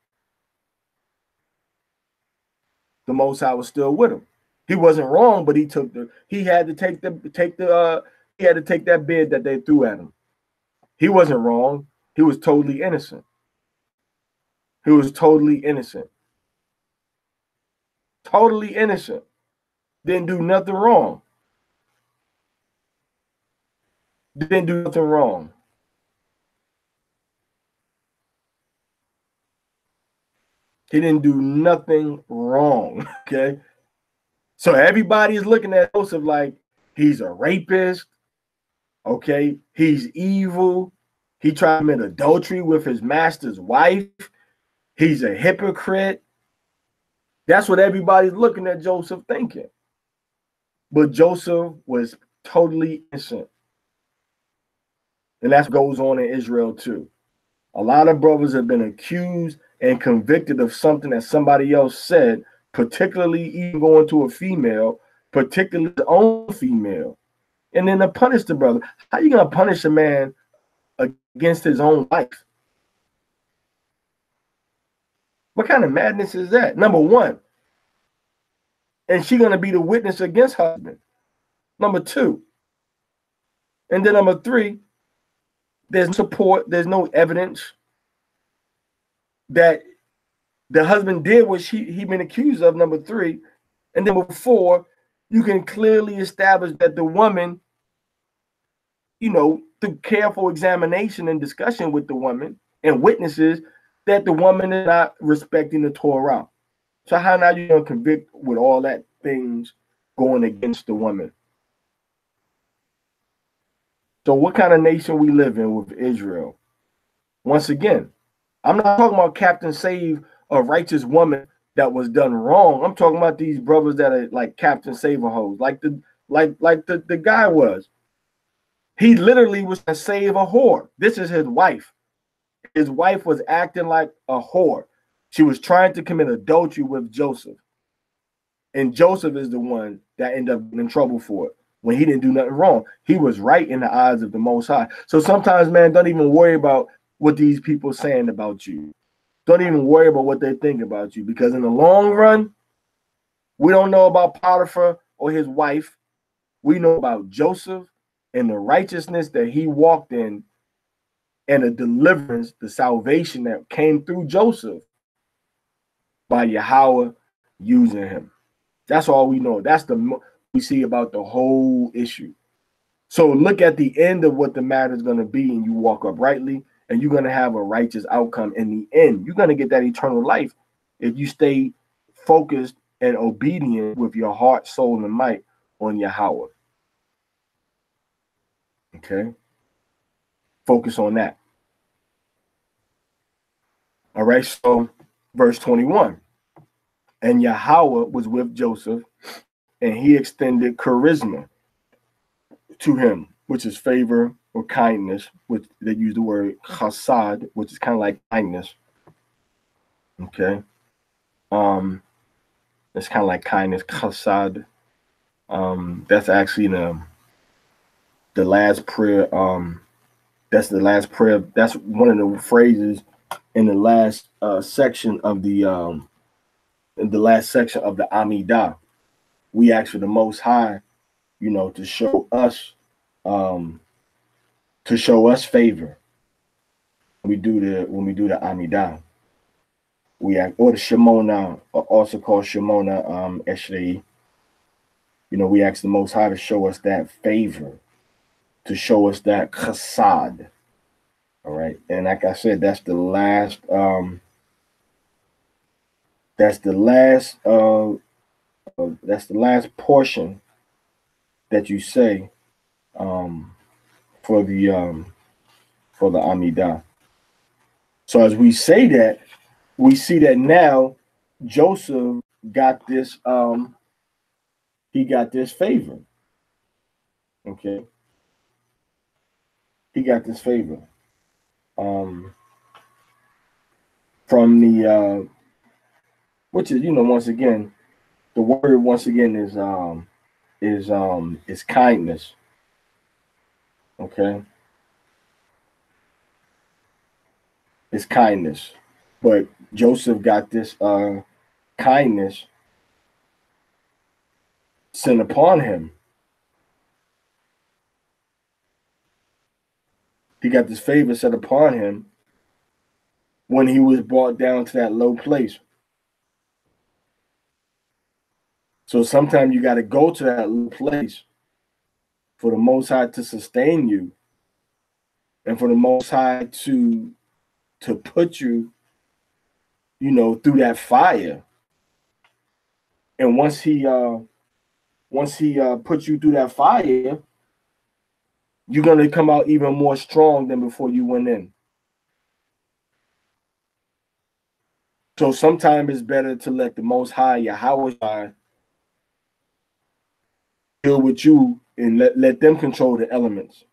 Speaker 1: The Most High was still with him. He wasn't wrong, but he had to take that bid that they threw at him. He wasn't wrong. He was totally innocent. He was totally innocent. Totally innocent. Didn't do nothing wrong. Didn't do nothing wrong. He didn't do nothing wrong. Okay. So everybody is looking at Joseph like he's a rapist. Okay. He's evil. He tried to commit adultery with his master's wife. He's a hypocrite. That's what everybody's looking at Joseph thinking. But Joseph was totally innocent. And that goes on in Israel too. A lot of brothers have been accused and convicted of something that somebody else said, particularly even going to a female, particularly his own female. And then to punish the brother. How are you going to punish a man against his own life? What kind of madness is that? Number one. And she's going to be the witness against her husband. Number two. And then number three, there's no support, there's no evidence that the husband did what he been accused of, number three. And then number four, you can clearly establish that the woman, through careful examination and discussion with the woman and witnesses, that the woman is not respecting the Torah. So how now you going to convict with all that things going against the woman? So what kind of nation we live in with Israel? Once again, I'm not talking about Captain Save a righteous woman that was done wrong. I'm talking about these brothers that are like Captain Save a hoes, like the guy was. He literally was to save a whore. This is his wife. His wife was acting like a whore. She was trying to commit adultery with Joseph. And Joseph is the one that ended up in trouble for it when he didn't do nothing wrong. He was right in the eyes of the Most High. So sometimes, man, don't even worry about what these people saying about you. Don't even worry about what they think about you, because in the long run, we don't know about Potiphar or his wife. We know about Joseph and the righteousness that he walked in, and the deliverance, the salvation that came through Joseph by Yahweh using him. That's all we know. That's we see about the whole issue. So look at the end of what the matter is going to be, and you walk uprightly, and you're going to have a righteous outcome in the end. You're going to get that eternal life if you stay focused and obedient with your heart, soul, and might on Yahweh. Okay? Focus on that. All right, so verse 21. And Yahweh was with Joseph, and he extended charisma to him, which is favor or kindness, which they use the word chasad, which is kind of like kindness. Okay. It's kind of like kindness, chasad. That's actually the last prayer. That's the last prayer. That's one of the phrases in the last section of the Amidah. We ask for the Most High, to show us favor. When we do the Amidah, we ask, or the Shemona, also called Shemona Eshrei. We ask the Most High to show us that favor, to show us that chasad. All right, and like I said, that's the last. That's the last portion that you say for the Amidah. So as we say that, we see that now Joseph got this he got this favor. Okay. He got this favor. From the which is, once again, the word once again is kindness. Okay. It's kindness. But Joseph got this kindness sent upon him. He got this favor set upon him when he was brought down to that low place. So sometimes you got to go to that low place for the Most High to sustain you, and for the Most High to put you, through that fire. And once he puts you through that fire, you're gonna come out even more strong than before you went in. So sometimes it's better to let the Most High, Yahweh, deal with you and let them control the elements.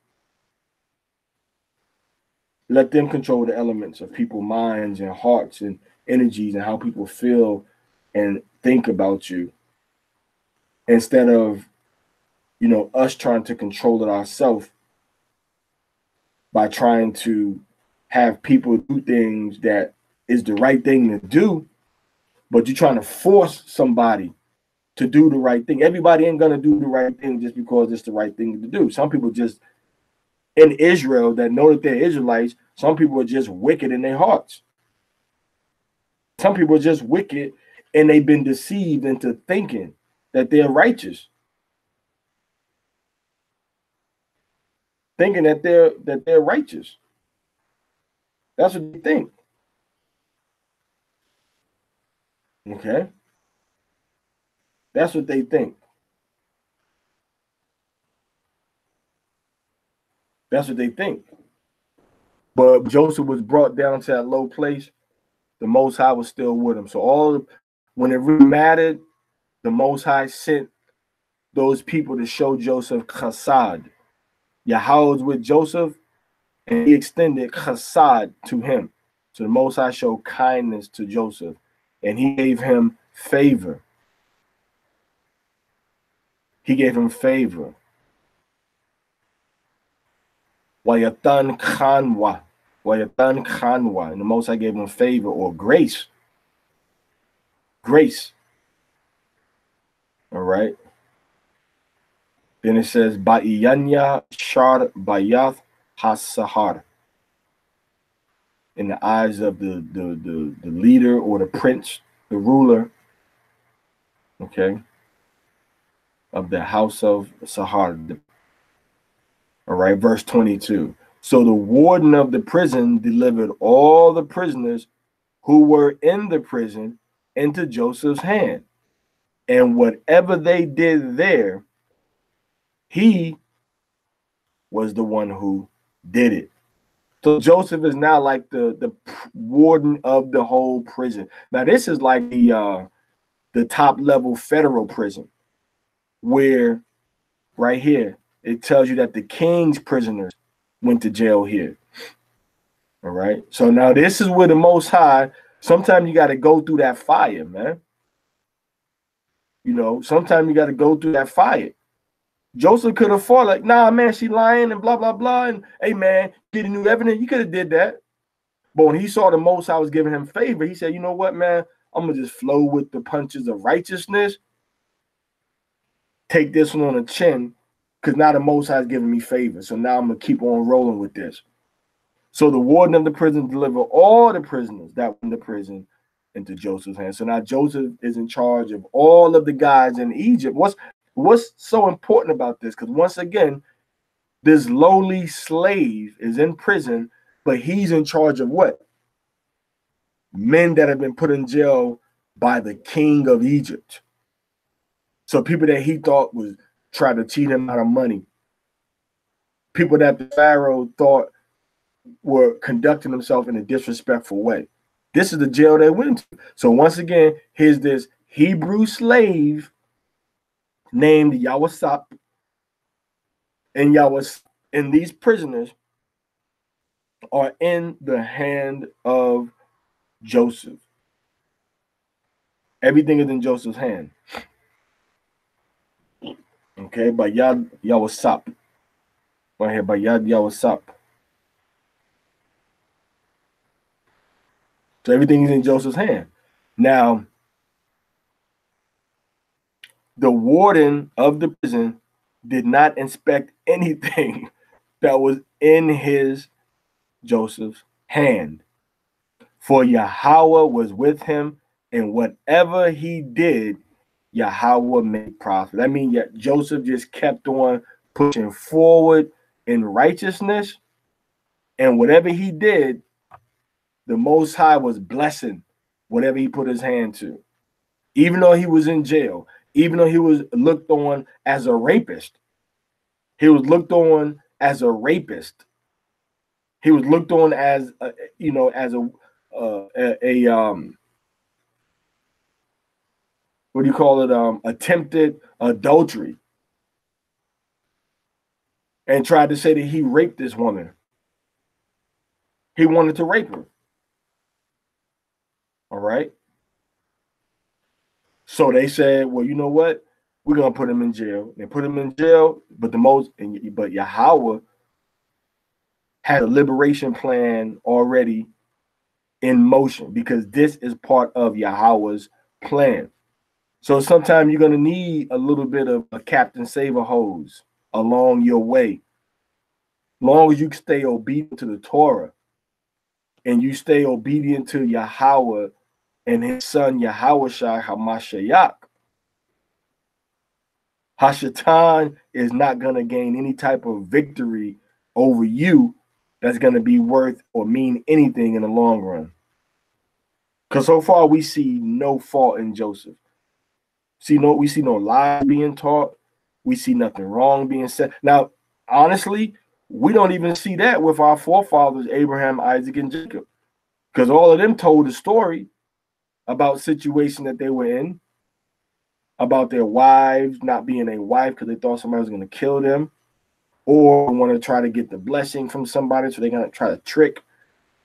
Speaker 1: Let them control the elements of people's minds and hearts and energies and how people feel and think about you, instead of, us trying to control it ourselves by trying to have people do things that is the right thing to do, but you're trying to force somebody to do the right thing. Everybody ain't gonna do the right thing just because it's the right thing to do. Some people just in Israel that know that they're Israelites, some people are just wicked in their hearts. Some people are just wicked and they've been deceived into thinking that they're righteous. Thinking that they're righteous. That's what they think. Okay? That's what they think. That's what they think. But Joseph was brought down to that low place. The Most High was still with him. So when it really mattered, the Most High sent those people to show Joseph chesed. Yahweh was with Joseph, and he extended chesed to him. So the Most High showed kindness to Joseph, and he gave him favor. He gave him favor. Wayatan Khanwa. Wayatan Khanwa. And the Most High gave him favor or grace. Grace. All right. Then it says, Ba'iyanya Shar Bayath Hasahar. In the eyes of the leader or the prince, the ruler, okay, of the house of Sahar. All right, verse 22. So the warden of the prison delivered all the prisoners who were in the prison into Joseph's hand. And whatever they did there, he was the one who did it. So Joseph is now like the warden of the whole prison. Now this is like the top level federal prison, where right here it tells you that the king's prisoners went to jail here. All right. So now this is where the Most High, sometimes you got to go through that fire, man. Sometimes you got to go through that fire. Joseph could have fought like, nah, man, she lying and blah, blah, blah. And hey, man, get a new evidence. He could have did that. But when he saw the Most High was giving him favor, he said, you know what, man, I'm going to just flow with the punches of righteousness. Take this one on the chin, because now the Most High is giving me favor. So now I'm going to keep on rolling with this. So the warden of the prison delivered all the prisoners that were in the prison into Joseph's hands. So now Joseph is in charge of all of the guys in Egypt. What's so important about this? Because once again, this lowly slave is in prison, but he's in charge of what? Men that have been put in jail by the king of Egypt. So people that he thought was trying to cheat him out of money. People that the Pharaoh thought were conducting themselves in a disrespectful way. This is the jail they went to. So once again, here's this Hebrew slave named Yawasap, and these prisoners are in the hand of Joseph. Everything is in Joseph's hand. Okay, by Yad Yawasap. Right here, by Yad Yawasap. So everything is in Joseph's hand. Now, the warden of the prison did not inspect anything that was in his Joseph's hand. For Yahweh was with him, and whatever he did, Yahweh made prosper. That means that Joseph just kept on pushing forward in righteousness, and whatever he did, the Most High was blessing whatever he put his hand to. Even though he was in jail, even though he was looked on as a rapist, he was looked on as a rapist. He was looked on as as a what do you call it? Attempted adultery, and tried to say that he raped this woman. He wanted to rape her. All right. So they said, well, you know what? We're gonna put him in jail. They put him in jail, but Yahweh had a liberation plan already in motion, because this is part of Yahweh's plan. So sometimes you're gonna need a little bit of a Captain Save-A hose along your way. Long as you stay obedient to the Torah and you stay obedient to Yahweh and his son Yahushua HaMashiach, Hashatan is not going to gain any type of victory over you that's going to be worth or mean anything in the long run. Because so far we see no fault in Joseph. We see no lie being taught. We see nothing wrong being said. Now, honestly, we don't even see that with our forefathers, Abraham, Isaac, and Jacob. Because all of them told the story about situation that they were in, about their wives not being a wife because they thought somebody was going to kill them, or want to try to get the blessing from somebody, so they're going to try to trick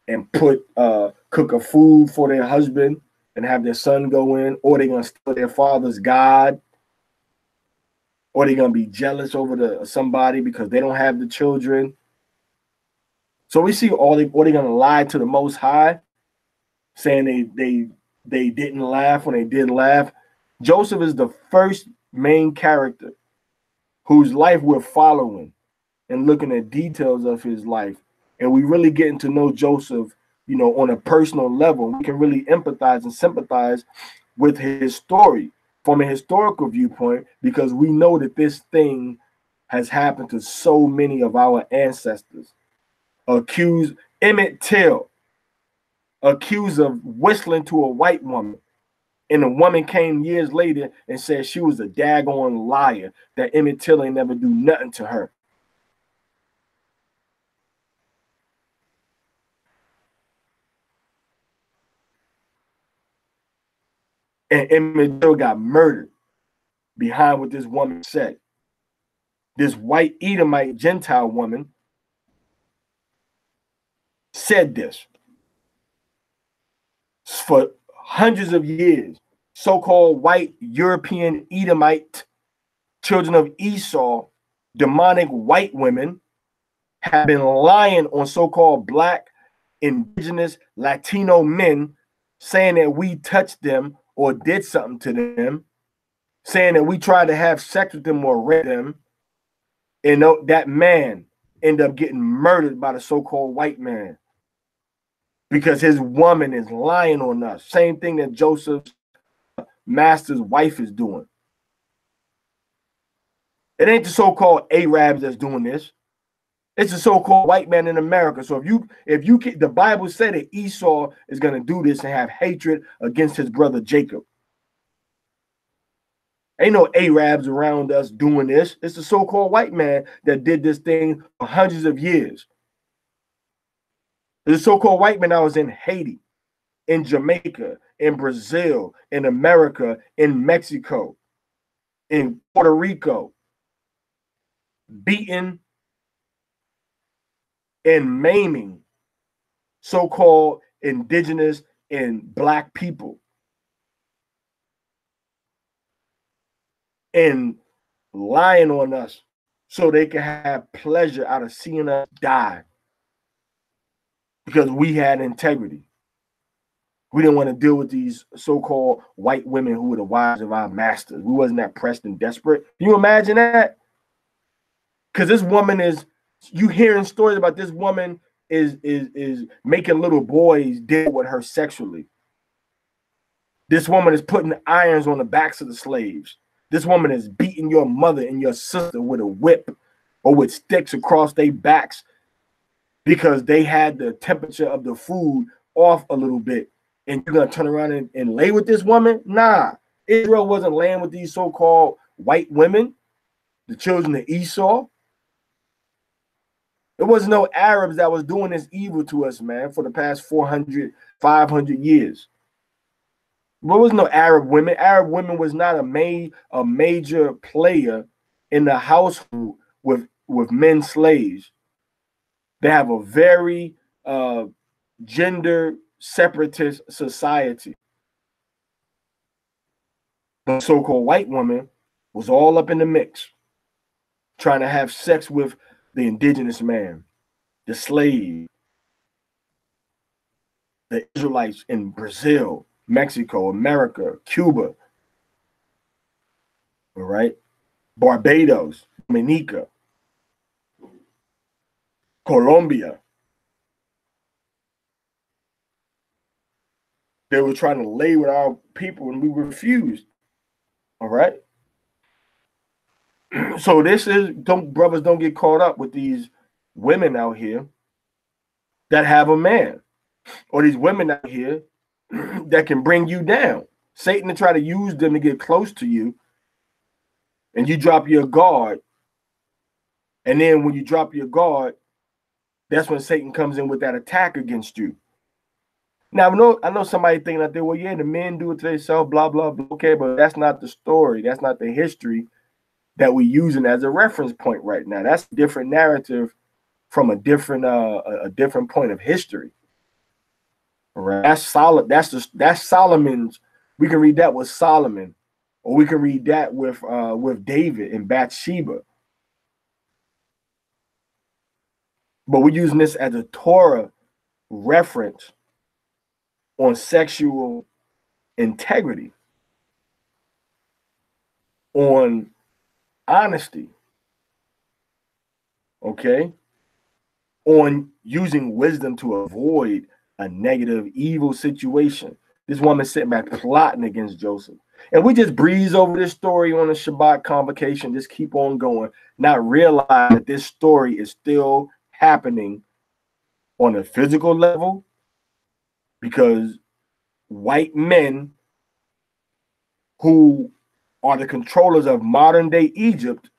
Speaker 1: and cook a food for their husband and have their son go in, or they're going to steal their father's God, or they're going to be jealous over somebody because they don't have the children. So we see or they're going to lie to the Most High, saying they didn't laugh when they did laugh. Joseph is the first main character whose life we're following and looking at details of his life. And we really getting to know Joseph, on a personal level. We can really empathize and sympathize with his story from a historical viewpoint, because we know that this thing has happened to so many of our ancestors. Emmett Till, accused of whistling to a white woman. And the woman came years later and said she was a daggone liar, that Emmett Till ain't never do nothing to her. And Emmett Till got murdered behind what this woman said. This white Edomite Gentile woman said this. For hundreds of years, so-called white European Edomite children of Esau, demonic white women, have been lying on so-called black, indigenous, Latino men, saying that we touched them or did something to them, saying that we tried to have sex with them or rape them, and that man ended up getting murdered by the so-called white man because his woman is lying on us. Same thing that Joseph's master's wife is doing. It ain't the so-called Arabs that's doing this. It's the so-called white man in America. So if you the Bible said that Esau is going to do this and have hatred against his brother Jacob. Ain't no Arabs around us doing this. It's the so-called white man that did this thing for hundreds of years. There's a so-called white man that was in Haiti. in Jamaica, in Brazil, in America, in Mexico, in Puerto Rico, beating and maiming so-called indigenous and black people, and lying on us so they can have pleasure out of seeing us die because we had integrity. We didn't want to deal with these so-called white women who were the wives of our masters. We wasn't that pressed and desperate. Can you imagine that? Because this woman is, you hearing stories about this woman is making little boys deal with her sexually. This woman is putting irons on the backs of the slaves. This woman is beating your mother and your sister with a whip or with sticks across their backs because they had the temperature of the food off a little bit. And you're going to turn around and lay with this woman? Nah. Israel wasn't laying with these so-called white women, the children of Esau. There was no Arabs that was doing this evil to us, man, for the past 400, 500 years. There was no Arab women. Arab women was not a major player in the household with men slaves. They have a very gender separatist society. The so-called white woman was all up in the mix, trying to have sex with the indigenous man, the slave, the Israelites in Brazil, Mexico, America, Cuba, all right, Barbados, Dominica, Colombia. They were trying to lay with our people and we refused. All right. So this is, brothers don't get caught up with these women out here that have a man, or these women out here that can bring you down. Satan to try to use them to get close to you, and you drop your guard. And then when you drop your guard, that's when Satan comes in with that attack against you. Now, I know somebody thinking out there, well, yeah, the men do it to themselves, blah, blah, blah. Okay, but that's not the story. That's not the history that we're using as a reference point right now. That's a different narrative from a different point of history. All right. That's solid. That's Solomon's. We can read that with Solomon, or we can read that with David and Bathsheba. But we're using this as a Torah reference on sexual integrity, on honesty, okay, on using wisdom to avoid a negative, evil situation. This woman sitting back plotting against Joseph. And we just breeze over this story on the Shabbat convocation, just keep on going, not realize that this story is still happening on a physical level, because white men who are the controllers of modern day Egypt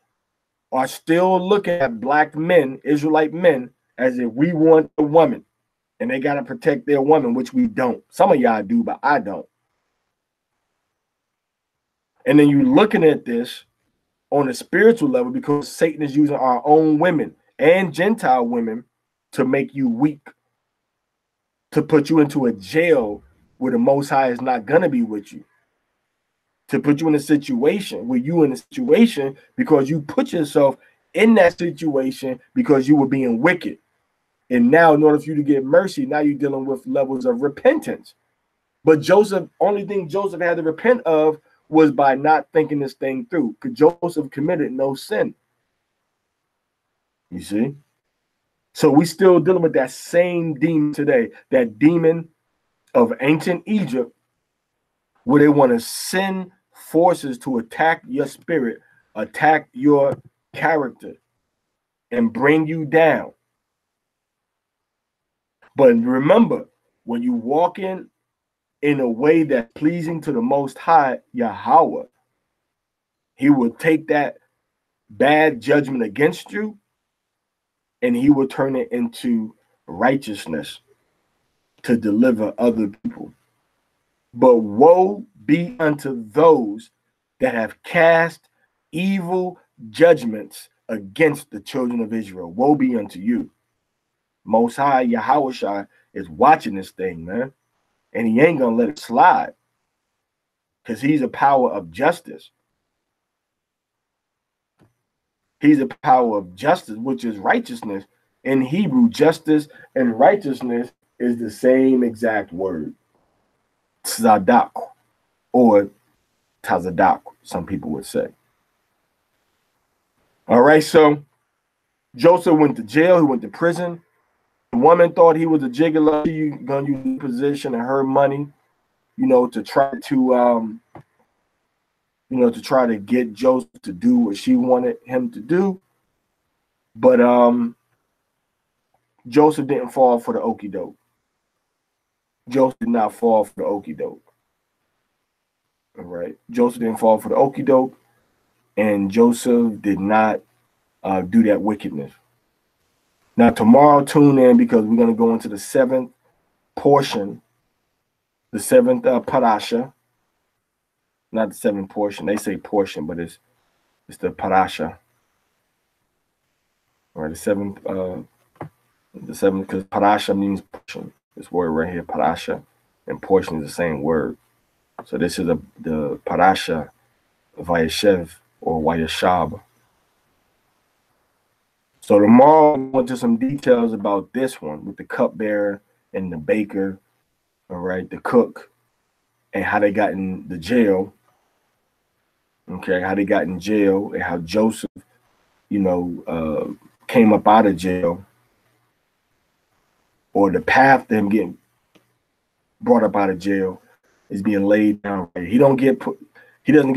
Speaker 1: are still looking at black men, Israelite men, as if we want a woman and they got to protect their woman, which we don't. Some of y'all do, but I don't. And then you're looking at this on a spiritual level because Satan is using our own women and Gentile women to make you weak, to put you into a jail where the Most High is not going to be with you, to put you in a situation where you in a situation because you put yourself in that situation because you were being wicked. And now in order for you to get mercy, now you're dealing with levels of repentance. But Joseph, only thing Joseph had to repent of was by not thinking this thing through, because Joseph committed no sin. You see? So we still dealing with that same demon today, that demon of ancient Egypt, where they want to send forces to attack your spirit, attack your character, and bring you down. But remember, when you walk in a way that's pleasing to the Most High, Yahweh, he will take that bad judgment against you and he will turn it into righteousness to deliver other people. But woe be unto those that have cast evil judgments against the children of Israel. Woe be unto you. Most High Yahweh is watching this thing, man. And he ain't going to let it slide, because he's a power of justice. He's a power of justice, which is righteousness. In Hebrew, justice and righteousness is the same exact word. Tzadak, or Tazadak, some people would say. All right, so Joseph went to jail. He went to prison. The woman thought he was a gigolo. She gonna use the position and her money, to try to, to try to get Joseph to do what she wanted him to do. But Joseph didn't fall for the okie doke. Joseph did not fall for the okie doke. All right, Joseph didn't fall for the okie doke, and Joseph did not do that wickedness. Now, tomorrow, tune in, because we're going to go into the seventh portion, the seventh Parashah. Not the seventh portion. They say portion, but it's the Parashah. All right, the seventh, because Parashah means portion. This word right here, Parashah, and portion is the same word. So this is the Parashah, Veyeishev, or Veyeishev. So tomorrow, I'll go into some details about this one with the cupbearer and the baker, all right, the cook, and how they got in the jail. Okay, how they got in jail, and how Joseph, came up out of jail, or the path to him getting brought up out of jail is being laid down. He doesn't get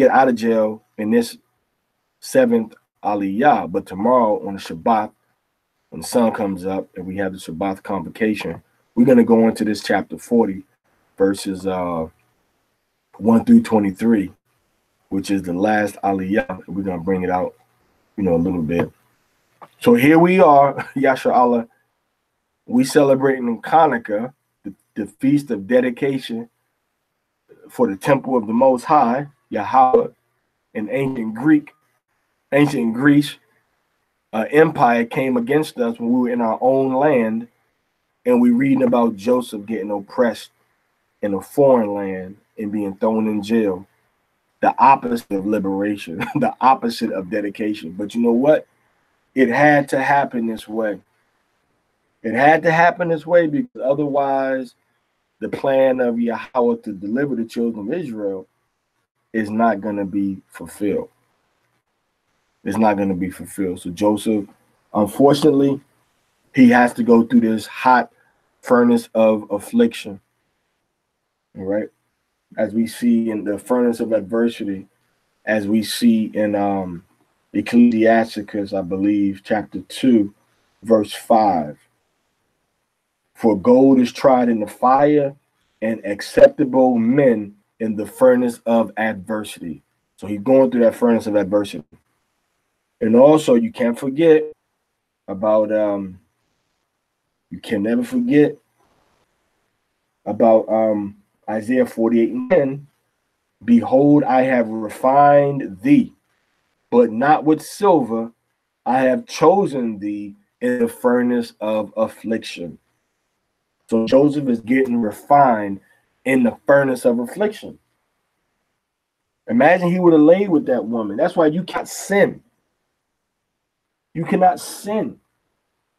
Speaker 1: out of jail in this seventh Aliyah, but tomorrow on the Shabbat, when the sun comes up and we have the Shabbat convocation, we're going to go into this chapter 40, verses 1 through 23, which is the last Aliyah. We're going to bring it out, a little bit. So here we are, Yasha Allah. We celebrating in Hanukkah, the feast of dedication for the temple of the Most High, Yahweh, in ancient Greece. Empire came against us when we were in our own land, and we reading about Joseph getting oppressed in a foreign land and being thrown in jail. The opposite of liberation, the opposite of dedication. But you know what? It had to happen this way. It had to happen this way, because otherwise the plan of Yahweh to deliver the children of Israel is not going to be fulfilled. It's not going to be fulfilled. So Joseph, unfortunately, he has to go through this hot furnace of affliction. All right. As we see in the furnace of adversity, as we see in Ecclesiasticus, I believe, chapter 2, verse 5. For gold is tried in the fire, and acceptable men in the furnace of adversity. So he's going through that furnace of adversity. And also, you can't forget about, you can never forget about Isaiah 48:10. Behold, I have refined thee, but not with silver. I have chosen thee in the furnace of affliction. So Joseph is getting refined in the furnace of affliction. Imagine he would have laid with that woman. That's why you can't sin. You cannot sin,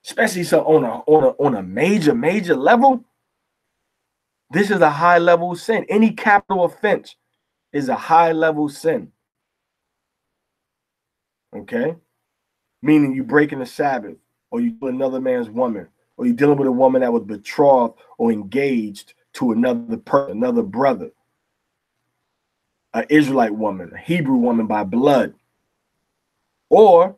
Speaker 1: especially so on a major level. This is a high level sin. Any capital offense is a high level sin. Okay, meaning you breaking the Sabbath, or you do another man's woman, or you dealing with a woman that was betrothed or engaged to another person, another brother, an Israelite woman, a Hebrew woman by blood, or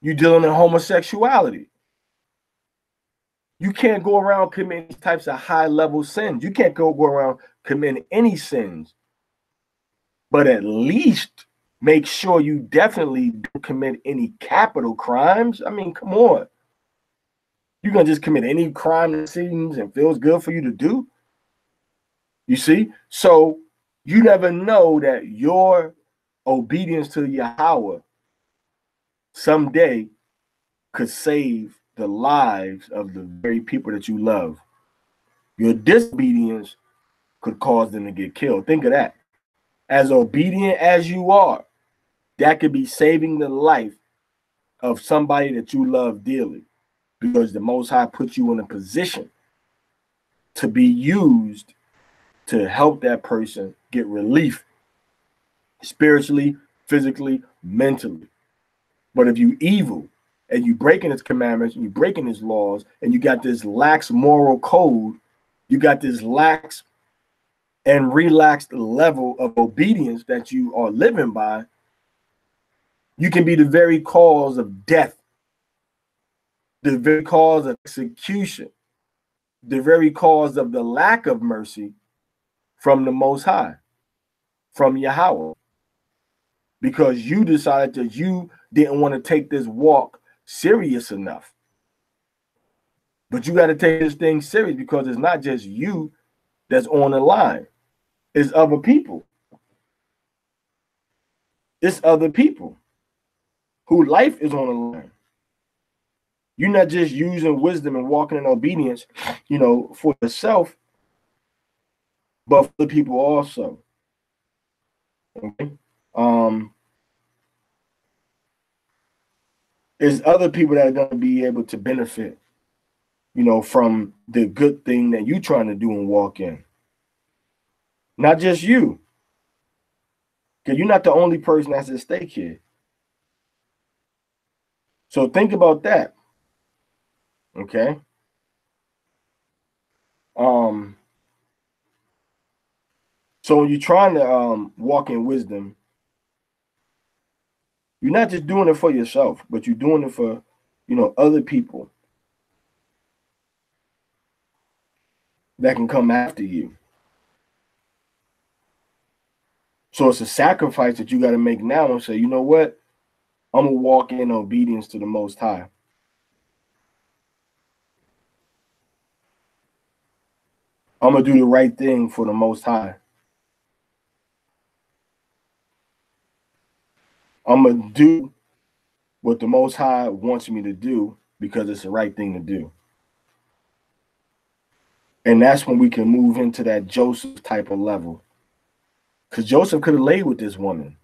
Speaker 1: you dealing in homosexuality. You can't go around committing these types of high-level sins. You can't go around committing any sins. But at least make sure you definitely don't commit any capital crimes. I mean, come on. You're going to just commit any crime that seems and feels good for you to do? You see? So you never know that your obedience to Yahweh someday could save the lives of the very people that you love. Your disobedience could cause them to get killed. Think of that. As obedient as you are, that could be saving the life of somebody that you love dearly, because the Most High puts you in a position to be used to help that person get relief spiritually, physically, mentally. But if you evil and you breaking his commandments and you breaking his laws and you got this lax moral code, you got this lax and relaxed level of obedience that you are living by, you can be the very cause of death, the very cause of execution, the very cause of the lack of mercy from the Most High, from Yahweh, because you decided that you didn't want to take this walk serious enough. But you got to take this thing serious, because it's not just you that's on the line. It's other people. It's other people whose life is on the line. You're not just using wisdom and walking in obedience, for yourself, but for the people also. Okay. There's other people that are going to be able to benefit, from the good thing that you're trying to do and walk in. Not just you. Because you're not the only person that's at stake here. So think about that. Okay. So when you're trying to walk in wisdom, you're not just doing it for yourself, but you're doing it for, other people that can come after you. So it's a sacrifice that you got to make now and say, you know what? I'm going to walk in obedience to the Most High. I'm going to do the right thing for the Most High. I'm going to do what the Most High wants me to do because it's the right thing to do. And that's when we can move into that Joseph type of level. Because Joseph could have laid with this woman.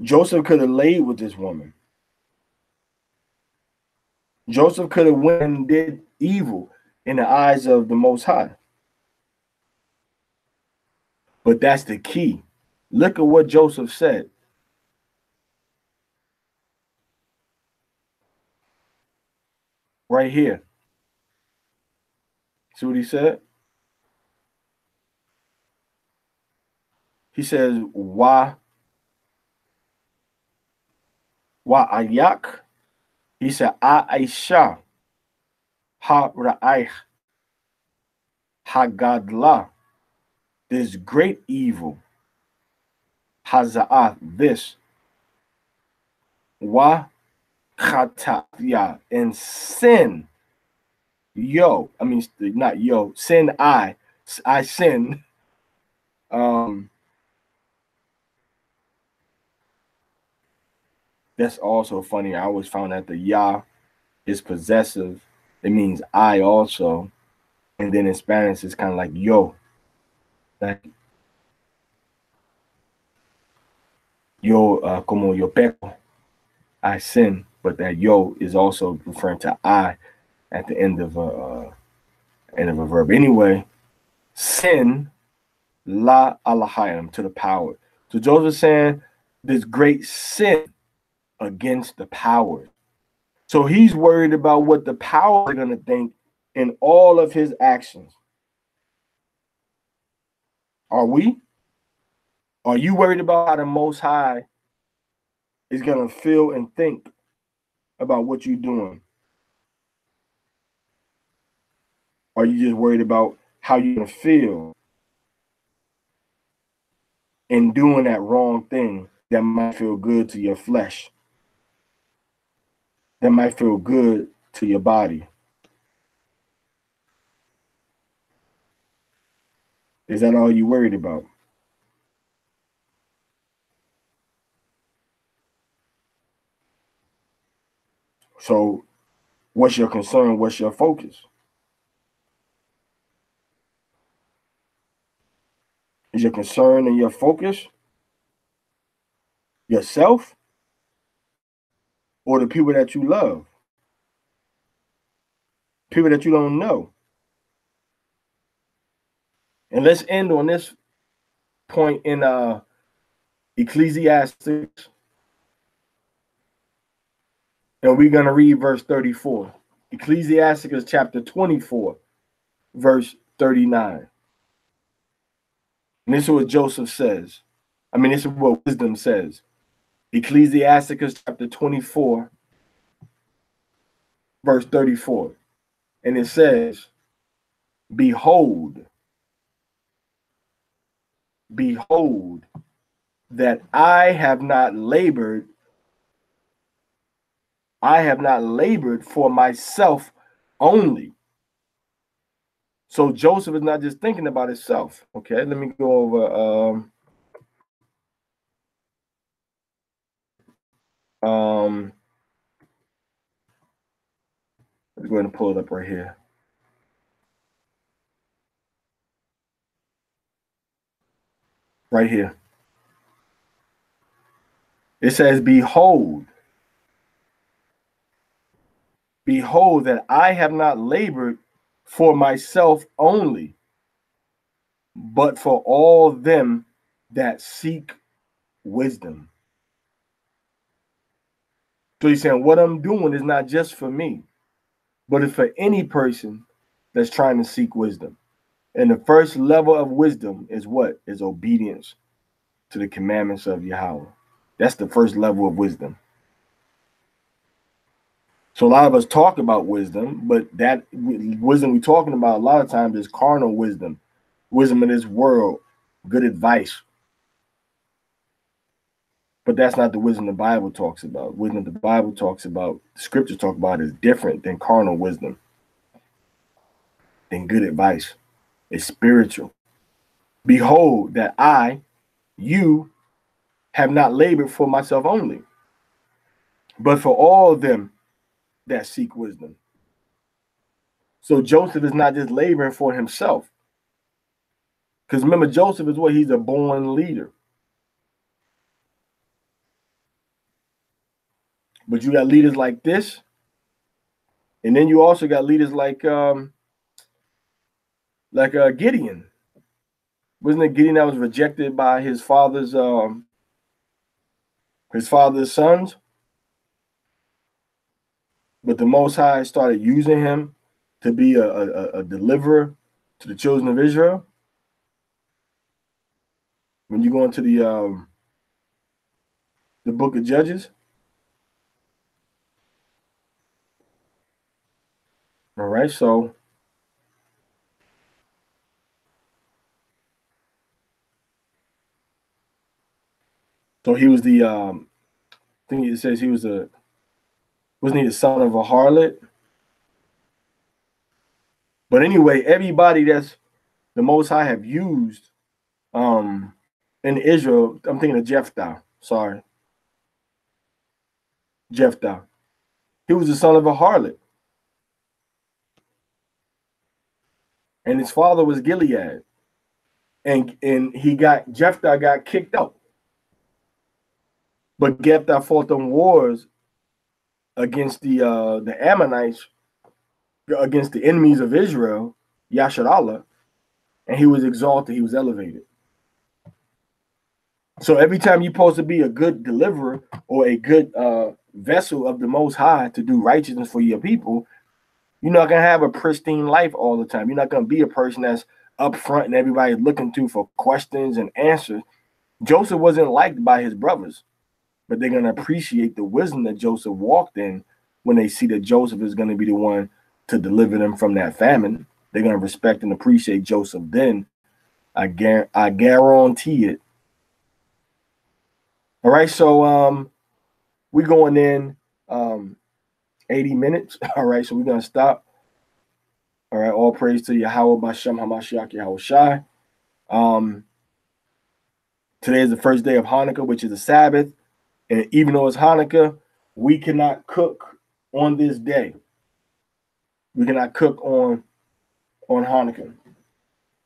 Speaker 1: Joseph could have laid with this woman. Joseph could have went and did evil in the eyes of the Most High. But that's the key. Look at what Joseph said. Right here. See what he said? He says, why ayak? He said, Aisha ha ra'aych hagadla. This great evil. Haza'at, this. Wa khatafya, and sin. Not yo, sin I sin. That's also funny. I always found that the Yah is possessive. It means I also. And then in Spanish, it's kind of like yo. Like yo, como yo peco. I sin. But that yo is also referring to I at the end of a verb. Anyway, sin la alahayim, to the power. So Joseph saying this great sin against the power. So he's worried about what the power are going to think in all of his actions. Are we? Are you worried about how the Most High is going to feel and think about what you're doing? Or are you just worried about how you're going to feel in doing that wrong thing that might feel good to your flesh, that might feel good to your body? Is that all you worried about? So what's your concern? What's your focus? Is your concern and your focus yourself or the people that you love? People that you don't know. And let's end on this point in Ecclesiastes. And we're going to read verse 34. Ecclesiastes chapter 24, verse 39. And this is what Joseph says. I mean, this is what wisdom says. Ecclesiastes chapter 24, verse 34. And it says, behold, that I have not labored for myself only. So Joseph is not just thinking about himself. Okay, let me go over let's go ahead and pull it up right here. Right here. It says, behold that I have not labored for myself only, but for all them that seek wisdom. So he's saying what I'm doing is not just for me, but it's for any person that's trying to seek wisdom. And the first level of wisdom is what? Is obedience to the commandments of Yahweh. That's the first level of wisdom. So a lot of us talk about wisdom, but that wisdom we're talking about a lot of times is carnal wisdom, wisdom in this world, good advice. But that's not the wisdom the Bible talks about. Wisdom the Bible talks about, the scriptures talk about, is different than carnal wisdom, than good advice. It's spiritual. Behold, that you have not labored for myself only, but for all them that seek wisdom. So Joseph is not just laboring for himself. Because remember, Joseph is what? He's a born leader. But you got leaders like this. And then you also got leaders like Gideon. Wasn't it Gideon that was rejected by his father's sons? But the Most High started using him to be a deliverer to the children of Israel. When you go into the book of Judges. All right, so he was the I think it says he was wasn't he the son of a harlot? But anyway, everybody that's the Most High have used in Israel, I'm thinking of Jephthah. Sorry. Jephthah. He was the son of a harlot. And his father was Gilead. And Jephthah got kicked out. But Jephthah fought them wars against the Ammonites, against the enemies of Israel, Yasharallah, and he was exalted, he was elevated. So every time you're supposed to be a good deliverer or a good vessel of the Most High to do righteousness for your people, you're not going to have a pristine life all the time. You're not going to be a person that's up front and everybody's looking to for questions and answers. Joseph wasn't liked by his brothers, but they're going to appreciate the wisdom that Joseph walked in when they see that Joseph is going to be the one to deliver them from that famine. They're going to respect and appreciate Joseph then. I guarantee it. All right, so we're going in 80 minutes. All right, so we're going to stop. All right, all praise to Yahweh Bashem HaMashiach Yahweh Shai. Today is the first day of Hanukkah, which is a Sabbath. And even though it's Hanukkah, we cannot cook on this day. We cannot cook on Hanukkah.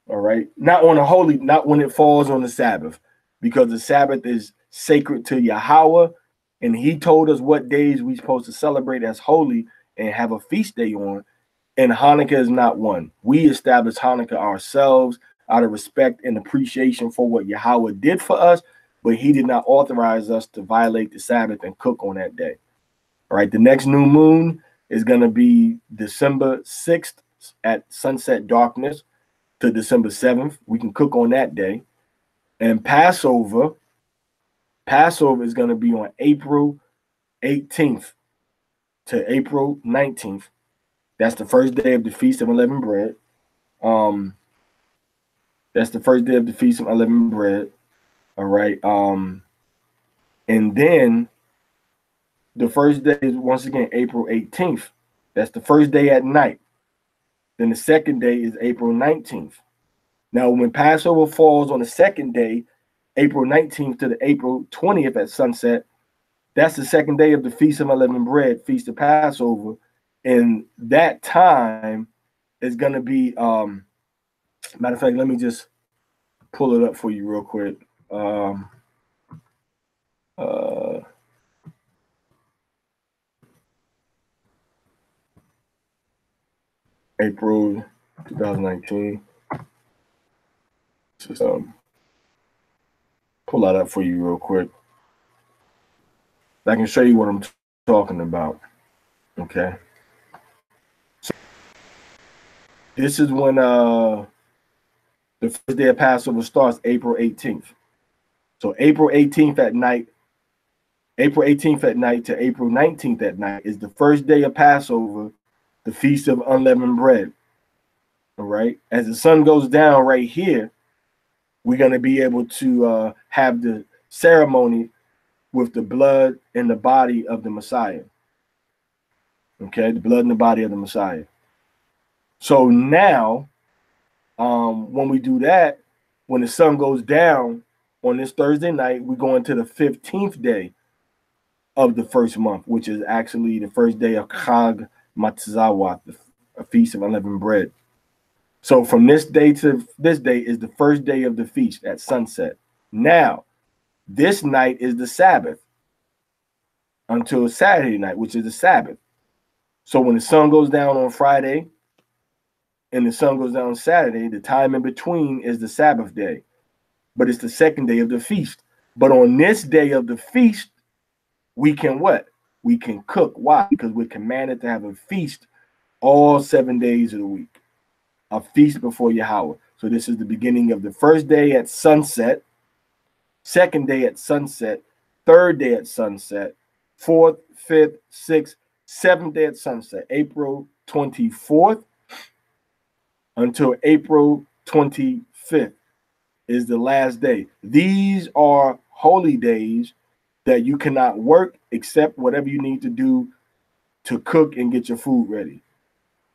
Speaker 1: All right. Not on a holy, not when it falls on the Sabbath, because the Sabbath is sacred to Yahweh. And he told us what days we're supposed to celebrate as holy and have a feast day on. And Hanukkah is not one. We established Hanukkah ourselves out of respect and appreciation for what Yahweh did for us, but he did not authorize us to violate the Sabbath and cook on that day. All right. The next new moon is going to be December 6th at sunset darkness to December 7th. We can cook on that day. And Passover is going to be on April 18th to April 19th. That's the first day of the Feast of Unleavened Bread. That's the first day of the Feast of Unleavened Bread. All right. And then the first day is once again April 18th. That's the first day at night. Then the second day is April 19th. Now, when Passover falls on the second day, April 19th to the April 20th at sunset, that's the second day of the Feast of Unleavened Bread, Feast of Passover. And that time is going to be, matter of fact, let me just pull it up for you real quick. April 2019. Just pull that up for you real quick. I can show you what I'm talking about. Okay. So this is when the first day of Passover starts, April 18th. So April 18th at night to April 19th at night is the first day of Passover, the Feast of Unleavened Bread. All right. As the sun goes down right here, we're going to be able to have the ceremony with the blood and the body of the Messiah. Okay, the blood and the body of the Messiah. So now, when we do that, when the sun goes down on this Thursday night, we go into the 15th day of the first month, which is actually the first day of Chag Matzahwat, the Feast of Unleavened Bread. So from this day to this day is the first day of the feast at sunset. Now, this night is the Sabbath until Saturday night, which is the Sabbath. So when the sun goes down on Friday and the sun goes down on Saturday, the time in between is the Sabbath day. But it's the second day of the feast. But on this day of the feast, we can what? We can cook. Why? Because we're commanded to have a feast all 7 days of the week. A feast before Yahweh. So this is the beginning of the first day at sunset, second day at sunset, third day at sunset, fourth, fifth, sixth, seventh day at sunset, April 24th until April 25th is the last day. These are holy days that you cannot work except whatever you need to do to cook and get your food ready.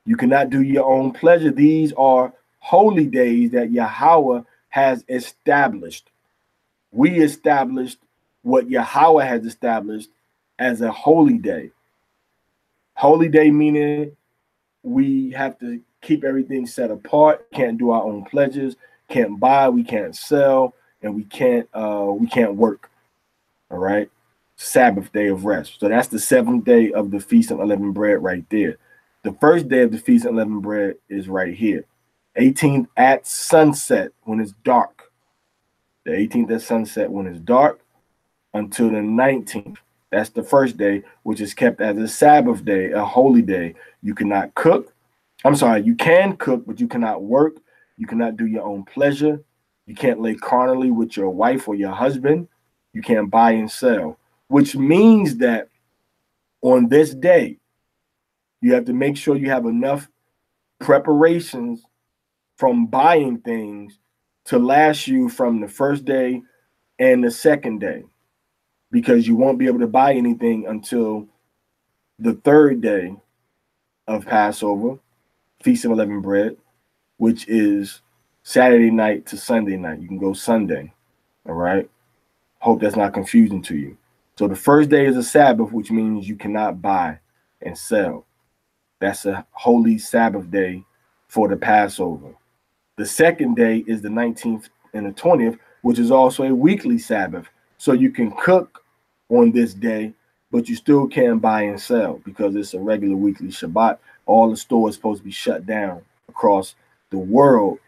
Speaker 1: You cannot do your own pleasure. These are holy days that Yahweh has established. We established what Yahweh has established as a holy day. Holy day meaning we have to keep everything set apart, can't do our own pleasures, can't buy, we can't sell, and we can't work. All right. Sabbath day of rest. So that's the seventh day of the Feast of Unleavened Bread right there. The first day of the Feast of Unleavened Bread is right here. 18th at sunset when it's dark. The 18th at sunset when it's dark until the 19th. That's the first day, which is kept as a Sabbath day, a holy day. You cannot cook. I'm sorry, you can cook, but you cannot work. You cannot do your own pleasure. You can't lay carnally with your wife or your husband. You can't buy and sell, which means that on this day, you have to make sure you have enough preparations from buying things to last you from the first day and the second day, because you won't be able to buy anything until the third day of Passover, Feast of Unleavened Bread, which is Saturday night to Sunday night. You can go Sunday. All right. Hope that's not confusing to you. So the first day is a Sabbath, which means you cannot buy and sell. That's a holy Sabbath day for the Passover. The second day is the 19th and the 20th, which is also a weekly Sabbath. So you can cook on this day, but you still can't buy and sell because it's a regular weekly Shabbat. All the stores are supposed to be shut down across the world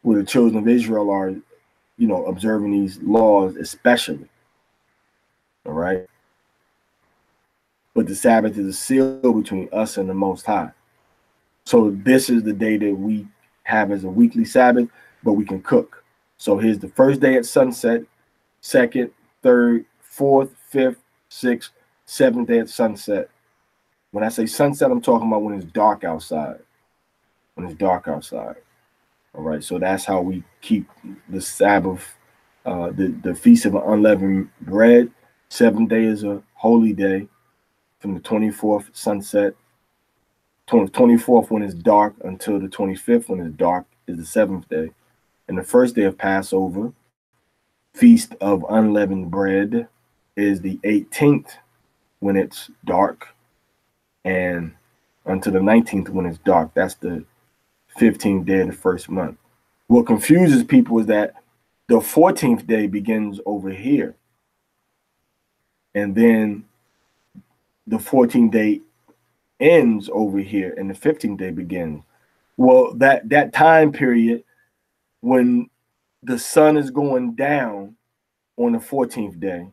Speaker 1: where the children of Israel are, you know, observing these laws especially. All right. But the Sabbath is a seal between us and the Most High. So this is the day that we have as a weekly Sabbath, but we can cook. So here's the first day at sunset, second, third, fourth, fifth, sixth, seventh day at sunset. When I say sunset, I'm talking about when it's dark outside. When it's dark outside. All right. So that's how we keep the Sabbath, the Feast of Unleavened Bread. 7th day is a holy day from the 24th sunset. 24th when it's dark until the 25th when it's dark is the 7th day. And the first day of Passover, Feast of Unleavened Bread, is the 18th when it's dark, and until the 19th when it's dark. That's the 15th day of the first month. What confuses people is that the 14th day begins over here, and then the 14th day ends over here, and the 15th day begins. Well, that time period when the sun is going down on the 14th day,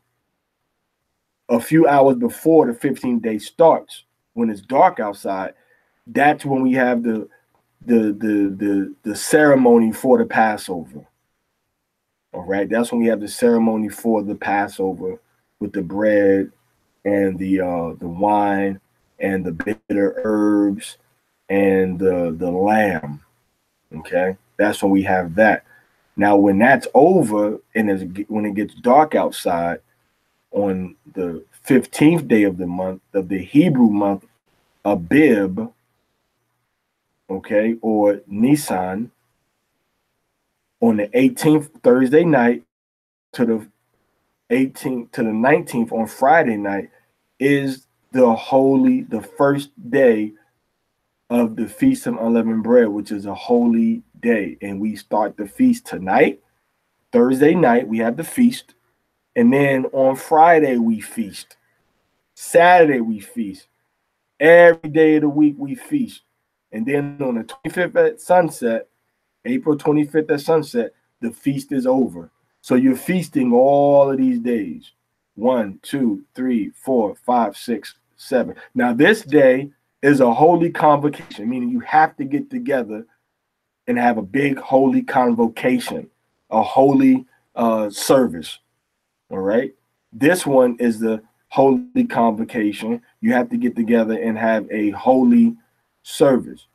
Speaker 1: a few hours before the 15th day starts, when it's dark outside, that's when we have the ceremony for the Passover. All right, that's when we have the ceremony for the Passover with the bread and the wine and the bitter herbs and the lamb. Okay, that's when we have that. Now, when that's over and when it gets dark outside on the 15th day of the month, of the Hebrew month, Abib, okay, or Nisan, on the 18th Thursday night to the 18th to the 19th on Friday night is the first day of the Feast of Unleavened Bread, which is a holy day. And we start the feast tonight. Thursday night, we have the feast. And then on Friday, we feast. Saturday, we feast. Every day of the week, we feast. And then on the 25th at sunset, April 25th at sunset, the feast is over. So you're feasting all of these days. 1, 2, 3, 4, 5, 6, 7. Now, this day is a holy convocation, meaning you have to get together and have a big holy convocation, a holy service. All right. This one is the holy convocation. You have to get together and have a holy service.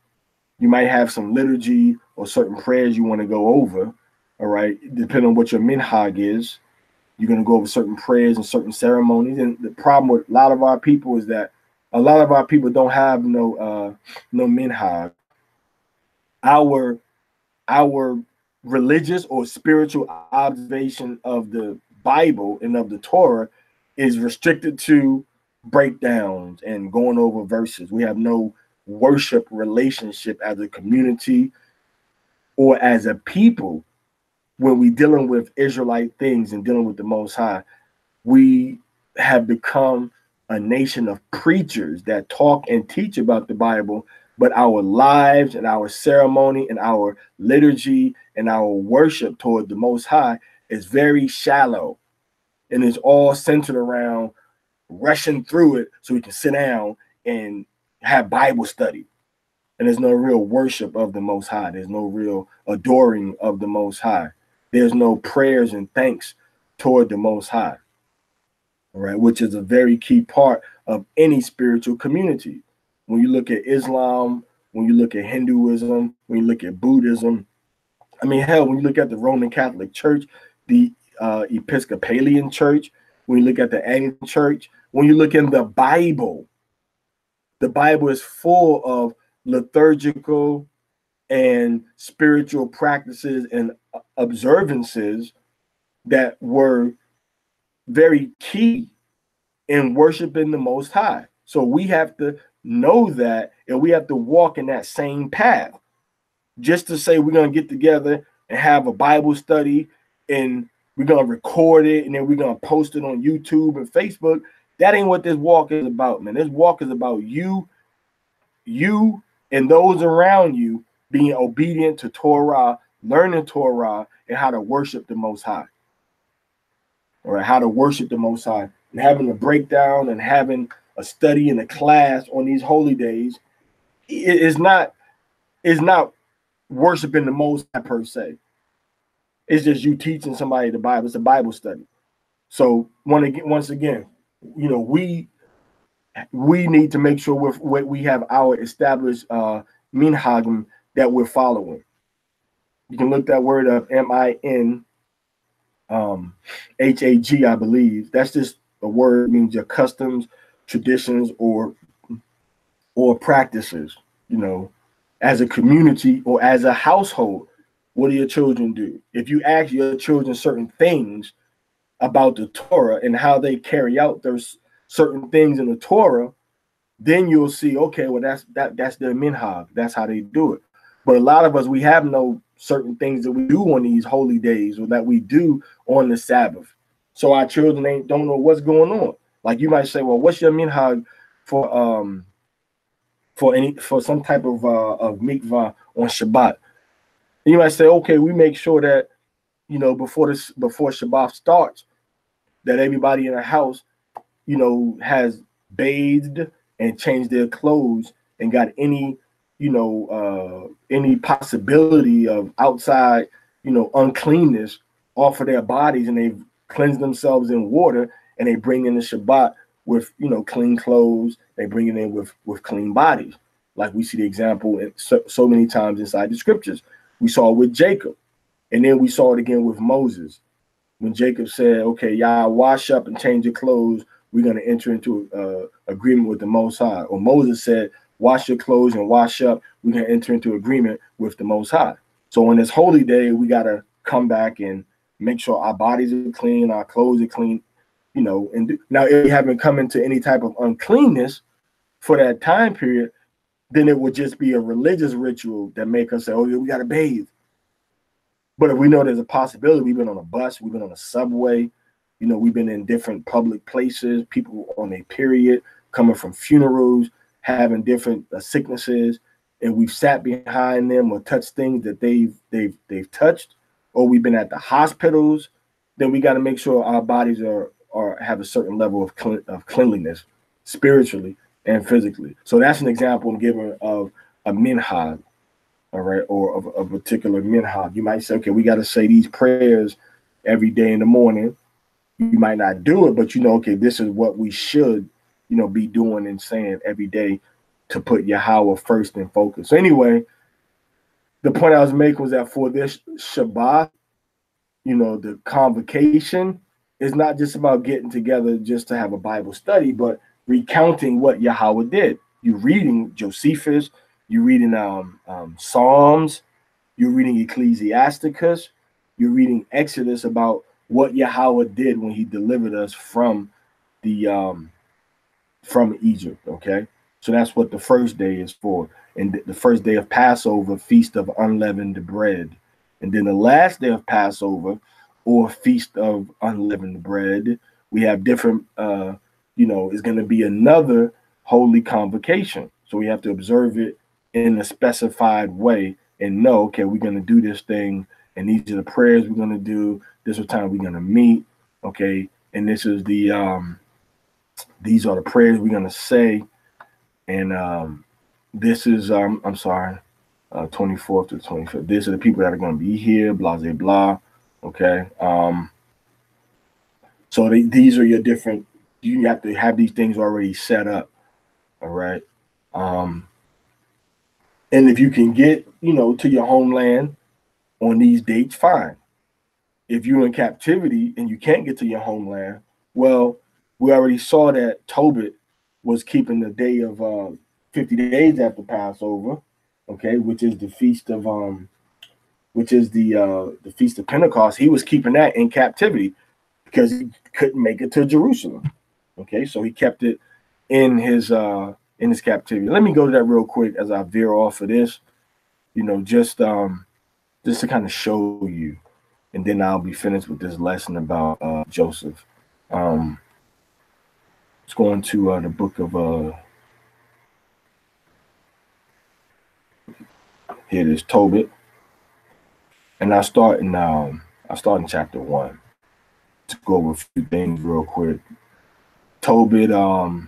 Speaker 1: You might have some liturgy or certain prayers you want to go over. All right. Depending on what your minhag is, you're going to go over certain prayers and certain ceremonies. And the problem with a lot of our people is that a lot of our people don't have no minhag. Our religious or spiritual observation of the Bible and of the Torah is restricted to breakdowns and going over verses. We have no worship relationship as a community or as a people. When we dealing with Israelite things and dealing with the Most High, we have become a nation of preachers that talk and teach about the Bible, but our lives and our ceremony and our liturgy and our worship toward the Most High is very shallow, and it's all centered around rushing through it so we can sit down and have Bible study. And there's no real worship of the Most High. There's no real adoring of the Most High. There's no prayers and thanks toward the Most High. All right, which is a very key part of any spiritual community. When you look at Islam, when you look at Hinduism, when you look at Buddhism, I mean, hell, when you look at the Roman Catholic Church, the Episcopalian Church, when you look at the Anglican Church, when you look in the Bible is full of liturgical and spiritual practices and observances that were very key in worshiping the Most High. So we have to know that, and we have to walk in that same path. Just to say we're going to get together and have a Bible study and we're going to record it and then we're going to post it on YouTube and Facebook, that ain't what this walk is about, man. This walk is about you and those around you being obedient to Torah, learning Torah, and how to worship the Most High. All right, how to worship the Most High, and having a breakdown and having a study and a class on these holy days is not worshiping the Most High per se. It's just you teaching somebody the Bible. It's a Bible study. So once again, you know, we need to make sure we have our established minhagim that we're following. You can look that word up, minhag, I believe. That's just a word, means your customs, traditions, or practices. You know, as a community or as a household, what do your children do? If you ask your children certain things about the Torah and how they carry out those certain things in the Torah, then you'll see, okay, well, that's their minhag. That's how they do it. But a lot of us, we have no certain things that we do on these holy days or that we do on the Sabbath. So our children don't know what's going on. Like you might say, well, what's your minhag for some type of mikvah on Shabbat? And you might say, okay, we make sure that, you know, before Shabbat starts, that everybody in the house, you know, has bathed and changed their clothes and got any, you know, any possibility of outside, you know, uncleanness off of their bodies, and they've cleansed themselves in water, and they bring in the Shabbat with, you know, clean clothes. They bring it in with clean bodies, like we see the example so many times inside the scriptures. We saw it with Jacob, and then we saw it again with Moses, when Jacob said, okay, y'all wash up and change your clothes. We're going to enter into agreement with the Most High. Or Moses said, wash your clothes and wash up. We're going to enter into agreement with the Most High. So on this holy day, we got to come back and make sure our bodies are clean, our clothes are clean, you know. And now, if we haven't come into any type of uncleanness for that time period, then it would just be a religious ritual that make us say, oh, yeah, we got to bathe. But if we know there's a possibility, we've been on a bus, we've been on a subway, you know, we've been in different public places, people on a period, coming from funerals, having different sicknesses, and we've sat behind them or touched things that they've touched, or we've been at the hospitals, then we got to make sure our bodies are have a certain level of cleanliness, spiritually and physically. So that's an example I'm giving of a minhag. All right, or of a particular minhag. You might say, okay, we got to say these prayers every day in the morning. You might not do it, but you know, okay, this is what we should, you know, be doing and saying every day to put Yahweh first in focus. So anyway, the point I was making was that for this Shabbat, you know, the convocation is not just about getting together just to have a Bible study, but recounting what Yahweh did. You reading Josephus, you're reading Psalms, you're reading Ecclesiasticus, you're reading Exodus about what Yahweh did when he delivered us from the from Egypt. Okay, so that's what the first day is for. And the first day of Passover, Feast of Unleavened Bread. And then the last day of Passover, or Feast of Unleavened Bread, we have different, you know, is going to be another holy convocation. So we have to observe it in a specified way and know, okay, we're going to do this thing, and these are the prayers we're going to do. This is the time we're going to meet, okay, and this is the these are the prayers we're going to say, and this is I'm sorry, 24th to 25th. These are the people that are going to be here, blah blah blah, okay. So these are your different. You have to have these things already set up, all right. And if you can get, you know, to your homeland on these dates, fine. If you're in captivity and you can't get to your homeland, well, we already saw that Tobit was keeping the day of 50 days after Passover. okay, which is the feast of which is the feast of Pentecost. He was keeping that in captivity because he couldn't make it to Jerusalem. Okay, so he kept it in his captivity. Let me go to that real quick as I veer off of this. You know, just to kind of show you, and then I'll be finished with this lesson about Joseph. Let's go into the book of here it is, Tobit, and I start in chapter 1 to go over a few things real quick. Tobit, so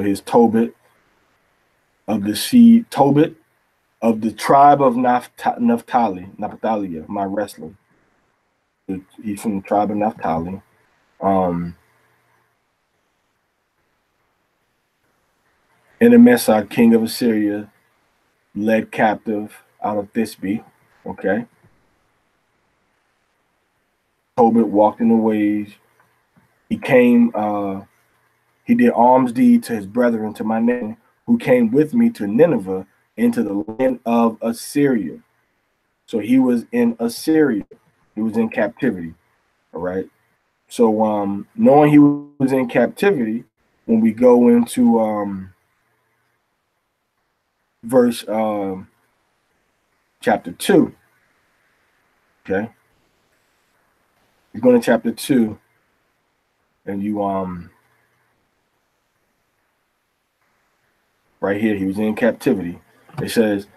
Speaker 1: here's Tobit of the seed, Tobit of the tribe of Naphtali, my wrestler. He's from the tribe of Naphtali. Enemessar, king of Assyria, led captive out of Thisbe. Okay. Tobit walked in the ways. He came, he did alms deed to his brethren, to my name, who came with me to Nineveh, into the land of Assyria. So he was in Assyria. He was in captivity. All right. So knowing he was in captivity, when we go into verse chapter 2, okay, you go to chapter 2 and you right here, he was in captivity. It says,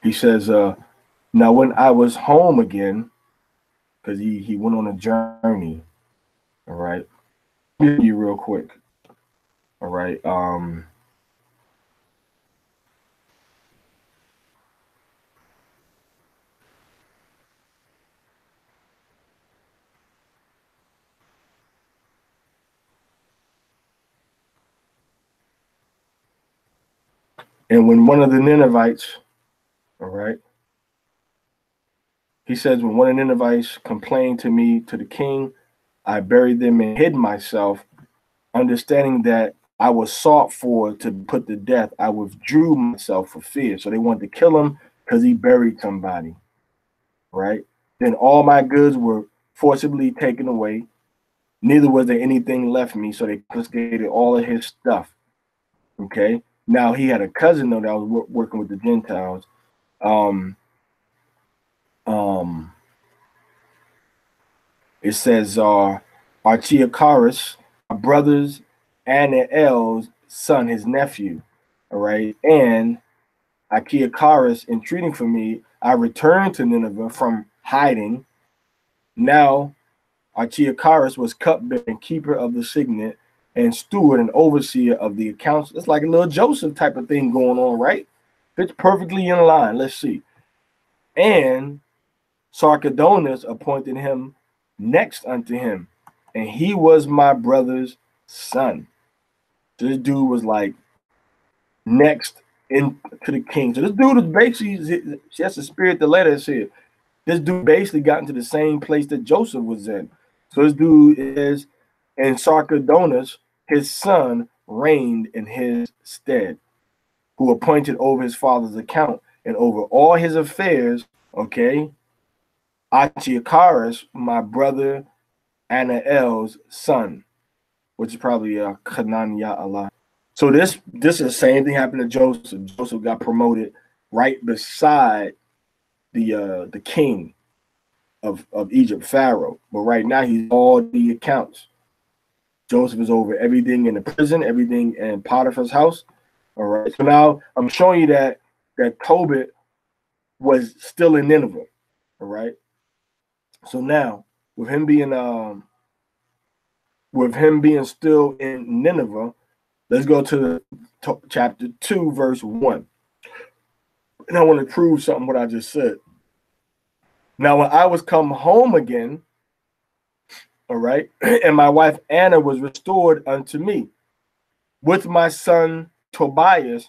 Speaker 1: he says, now when I was home again, because he went on a journey. All right, you real quick. All right. And when one of the Ninevites, all right, he says, when one of the Ninevites complained to me, to the king, I buried them and hid myself, understanding that I was sought for to put to death. I withdrew myself for fear. So they wanted to kill him because he buried somebody, right? Then all my goods were forcibly taken away. Neither was there anything left me. So they confiscated all of his stuff. Okay. Now he had a cousin though that was working with the Gentiles. It says Archiacharis, my brother's Anael's son, his nephew. All right. And Archiacharis, entreating for me, I returned to Nineveh from hiding. Now Archiacharis was cupbearer and keeper of the signet and steward and overseer of the accounts. It's like a little Joseph type of thing going on, right? Fits perfectly in line. Let's see. And Sarchedonus appointed him next unto him, and he was my brother's son. So this dude was like next in to the king. So this dude is basically, that's the spirit the letter is here. This dude basically got into the same place that Joseph was in. So this dude is, and Sarchedonus, his son, reigned in his stead, who appointed over his father's account and over all his affairs. Okay. Archiacharis, my brother Anael's son, which is probably Hananiah Allah. So this is the same thing happened to Joseph. Joseph got promoted right beside the king of Egypt, Pharaoh. But right now he's all the accounts. Joseph is over everything in the prison, everything in Potiphar's house. All right. So now I'm showing you that Tobit was still in Nineveh. All right. So now with him being still in Nineveh, let's go to chapter 2, verse 1. And I want to prove something what I just said. Now, when I was come home again, all right, and my wife Anna was restored unto me with my son Tobias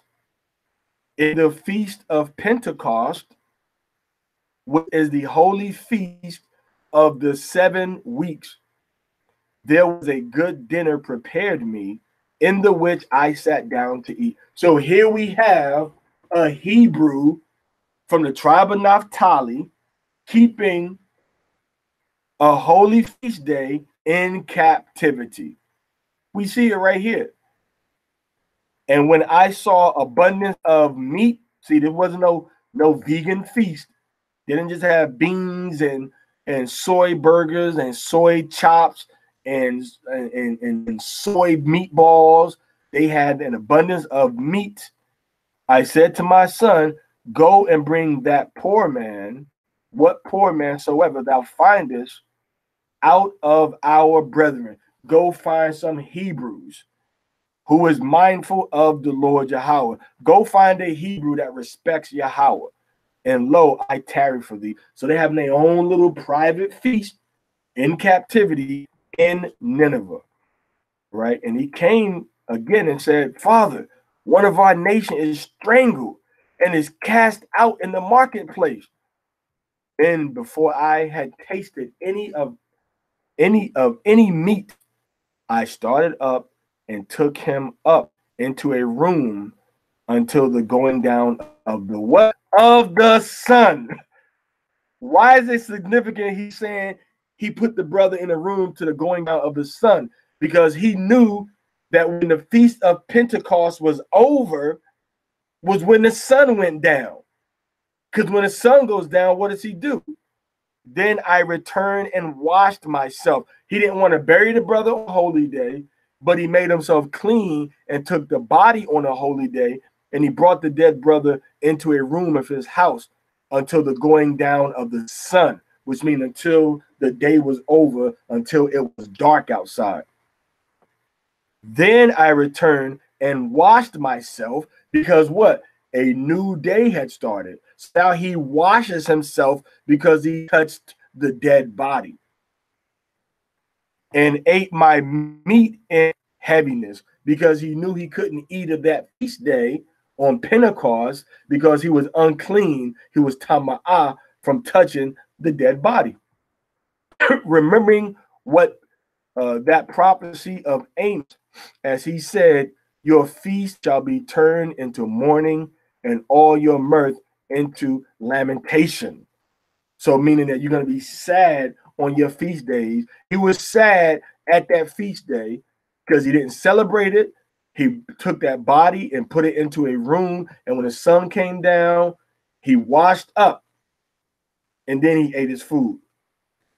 Speaker 1: in the feast of Pentecost, which is the holy feast of the 7 weeks. there was a good dinner prepared me, in the which I sat down to eat. So here we have a Hebrew from the tribe of Naphtali keeping a holy feast day in captivity. We see it right here. And when I saw abundance of meat, see, there wasn't no vegan feast. They didn't just have beans and soy burgers and soy chops and soy meatballs. They had an abundance of meat. I said to my son, go and bring that poor man, what poor man soever thou findest, out of our brethren. Go find some Hebrews who is mindful of the Lord Yahweh. Go find a Hebrew that respects Yahweh. And lo, I tarry for thee. So they have their own little private feast in captivity in Nineveh, right? And he came again and said, Father, one of our nation is strangled and is cast out in the marketplace. And before I had tasted any meat, I started up and took him up into a room until the going down of the what? Of the sun. Why is it significant? He's saying he put the brother in a room to the going down of the sun, because he knew that when the feast of Pentecost was over was when the sun went down. Because when the sun goes down, what does he do? Then I returned and washed myself. He didn't want to bury the brother on holy day, but he made himself clean and took the body on a holy day, and he brought the dead brother into a room of his house until the going down of the sun, which means until the day was over, until it was dark outside. Then I returned and washed myself, because what? A new day had started. So now he washes himself because he touched the dead body, and ate my meat in heaviness, because he knew he couldn't eat of that feast day on Pentecost because he was unclean. He was tama'ah from touching the dead body. Remembering what that prophecy of Amos, as he said, your feast shall be turned into mourning and all your mirth into lamentation. So meaning that you're going to be sad on your feast days. He was sad at that feast day because he didn't celebrate it. He took that body and put it into a room, and when the sun came down, he washed up, and then he ate his food.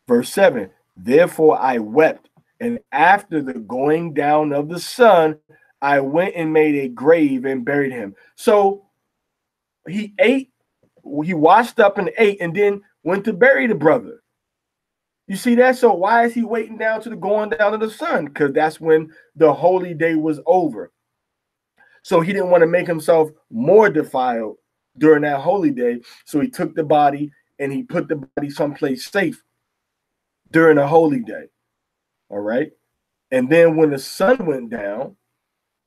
Speaker 1: Verse 7, therefore I wept, and after the going down of the sun, I went and made a grave and buried him. So he ate, he washed up and ate, and then went to bury the brother. You see that? So why is he waiting down to the going down of the sun? Because that's when the holy day was over. So he didn't want to make himself more defiled during that holy day. So he took the body and he put the body someplace safe during the holy day. All right. And then when the sun went down,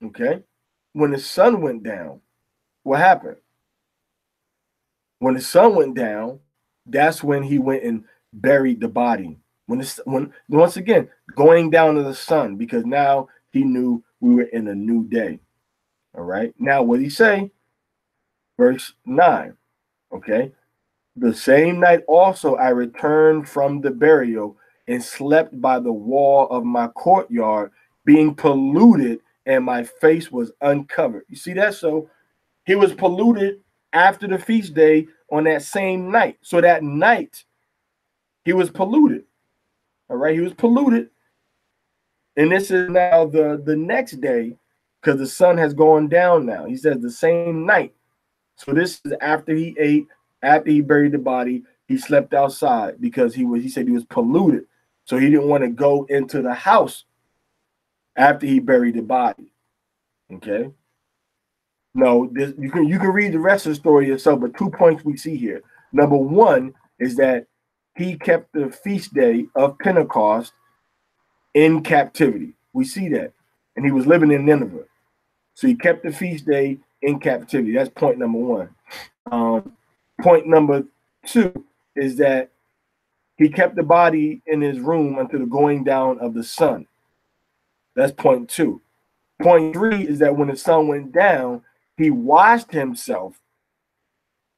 Speaker 1: okay, when the sun went down, what happened? When the sun went down, that's when he went and buried the body. When once again, going down to the sun, because now he knew we were in a new day. All right. Now, what did he say? Verse 9. Okay. The same night also I returned from the burial and slept by the wall of my courtyard, being polluted, and my face was uncovered. You see that? So he was polluted after the feast day on that same night. So that night he was polluted. All right. He was polluted. And this is now the next day, because the sun has gone down now. He says the same night. So this is after he ate, after he buried the body, he slept outside because he said he was polluted. So he didn't want to go into the house after he buried the body. Okay. No, this, you can read the rest of the story yourself, but 2 points we see here. Number one is that he kept the feast day of Pentecost in captivity. We see that. And he was living in Nineveh. So he kept the feast day in captivity. That's point number one. Point number two is that he kept the body in his room until the going down of the sun. That's point 2. Point 3 is that when the sun went down, he washed himself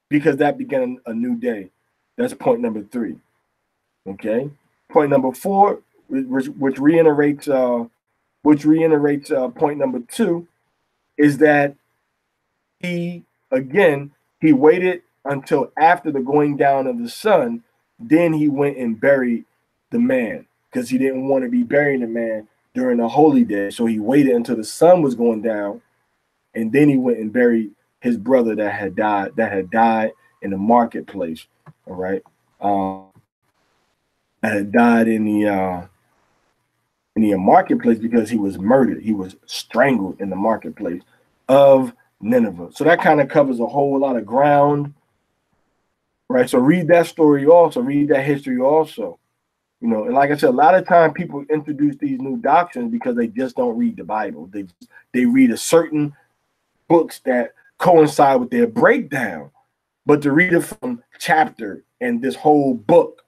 Speaker 1: because that began a new day. That's point number 3. Okay. Point number 4, which reiterates point number 2, is that he waited until after the going down of the sun. Then he went and buried the man because he didn't want to be burying the man during the holy day. So he waited until the sun was going down, and then he went and buried his brother that had died in the marketplace. All right. That had died in the marketplace because he was murdered. He was strangled in the marketplace of Nineveh. So that kind of covers a whole lot of ground, right? So read that story also, read that history also. You know, and like I said, a lot of times people introduce these new doctrines because they just don't read the Bible. They read a certain books that coincide with their breakdown, but to read it from chapter and this whole book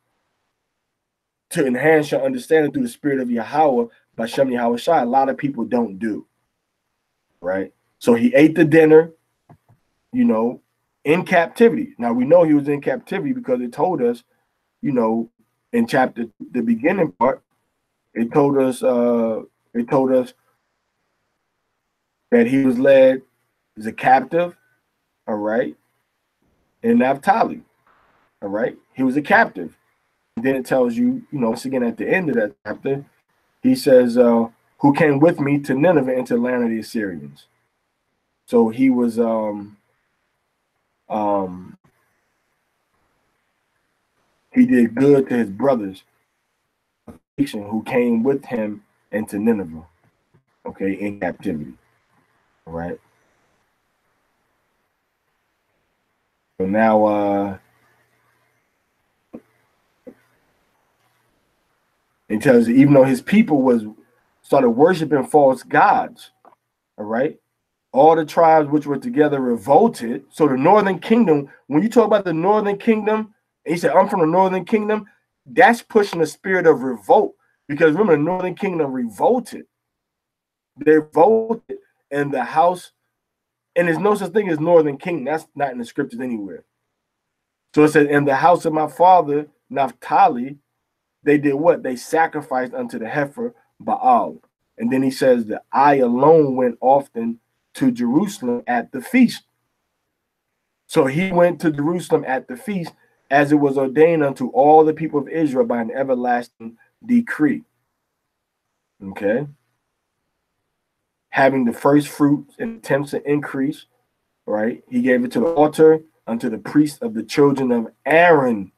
Speaker 1: to enhance your understanding through the spirit of Yahweh by Shem Yahweh Shai, a lot of people don't do, right? So he ate the dinner, you know, in captivity. Now we know he was in captivity because it told us, you know, in the beginning part, it told us that he was led as a captive, all right, in Naphtali, all right. He was a captive. Then it tells you, you know, once again at the end of that chapter, he says, who came with me to Nineveh into the land of the Assyrians. So he was he did good to his brothers who came with him into Nineveh, okay, in captivity. All right. So now it tells you, even though his people started worshiping false gods, all right, all the tribes which were together revolted. So the northern kingdom, when you talk about the northern kingdom, and he said, I'm from the northern kingdom, that's pushing the spirit of revolt. Because remember, the northern kingdom revolted. They revolted in the house, and there's no such thing as northern kingdom. That's not in the scriptures anywhere. So it says, in the house of my father, Naphtali, they did what? They sacrificed unto the heifer Baal. And then he says that I alone went often to Jerusalem at the feast. So he went to Jerusalem at the feast as it was ordained unto all the people of Israel by an everlasting decree. Okay. Having the first fruits and attempts to increase, right? He gave it to the altar unto the priests of the children of Aaron.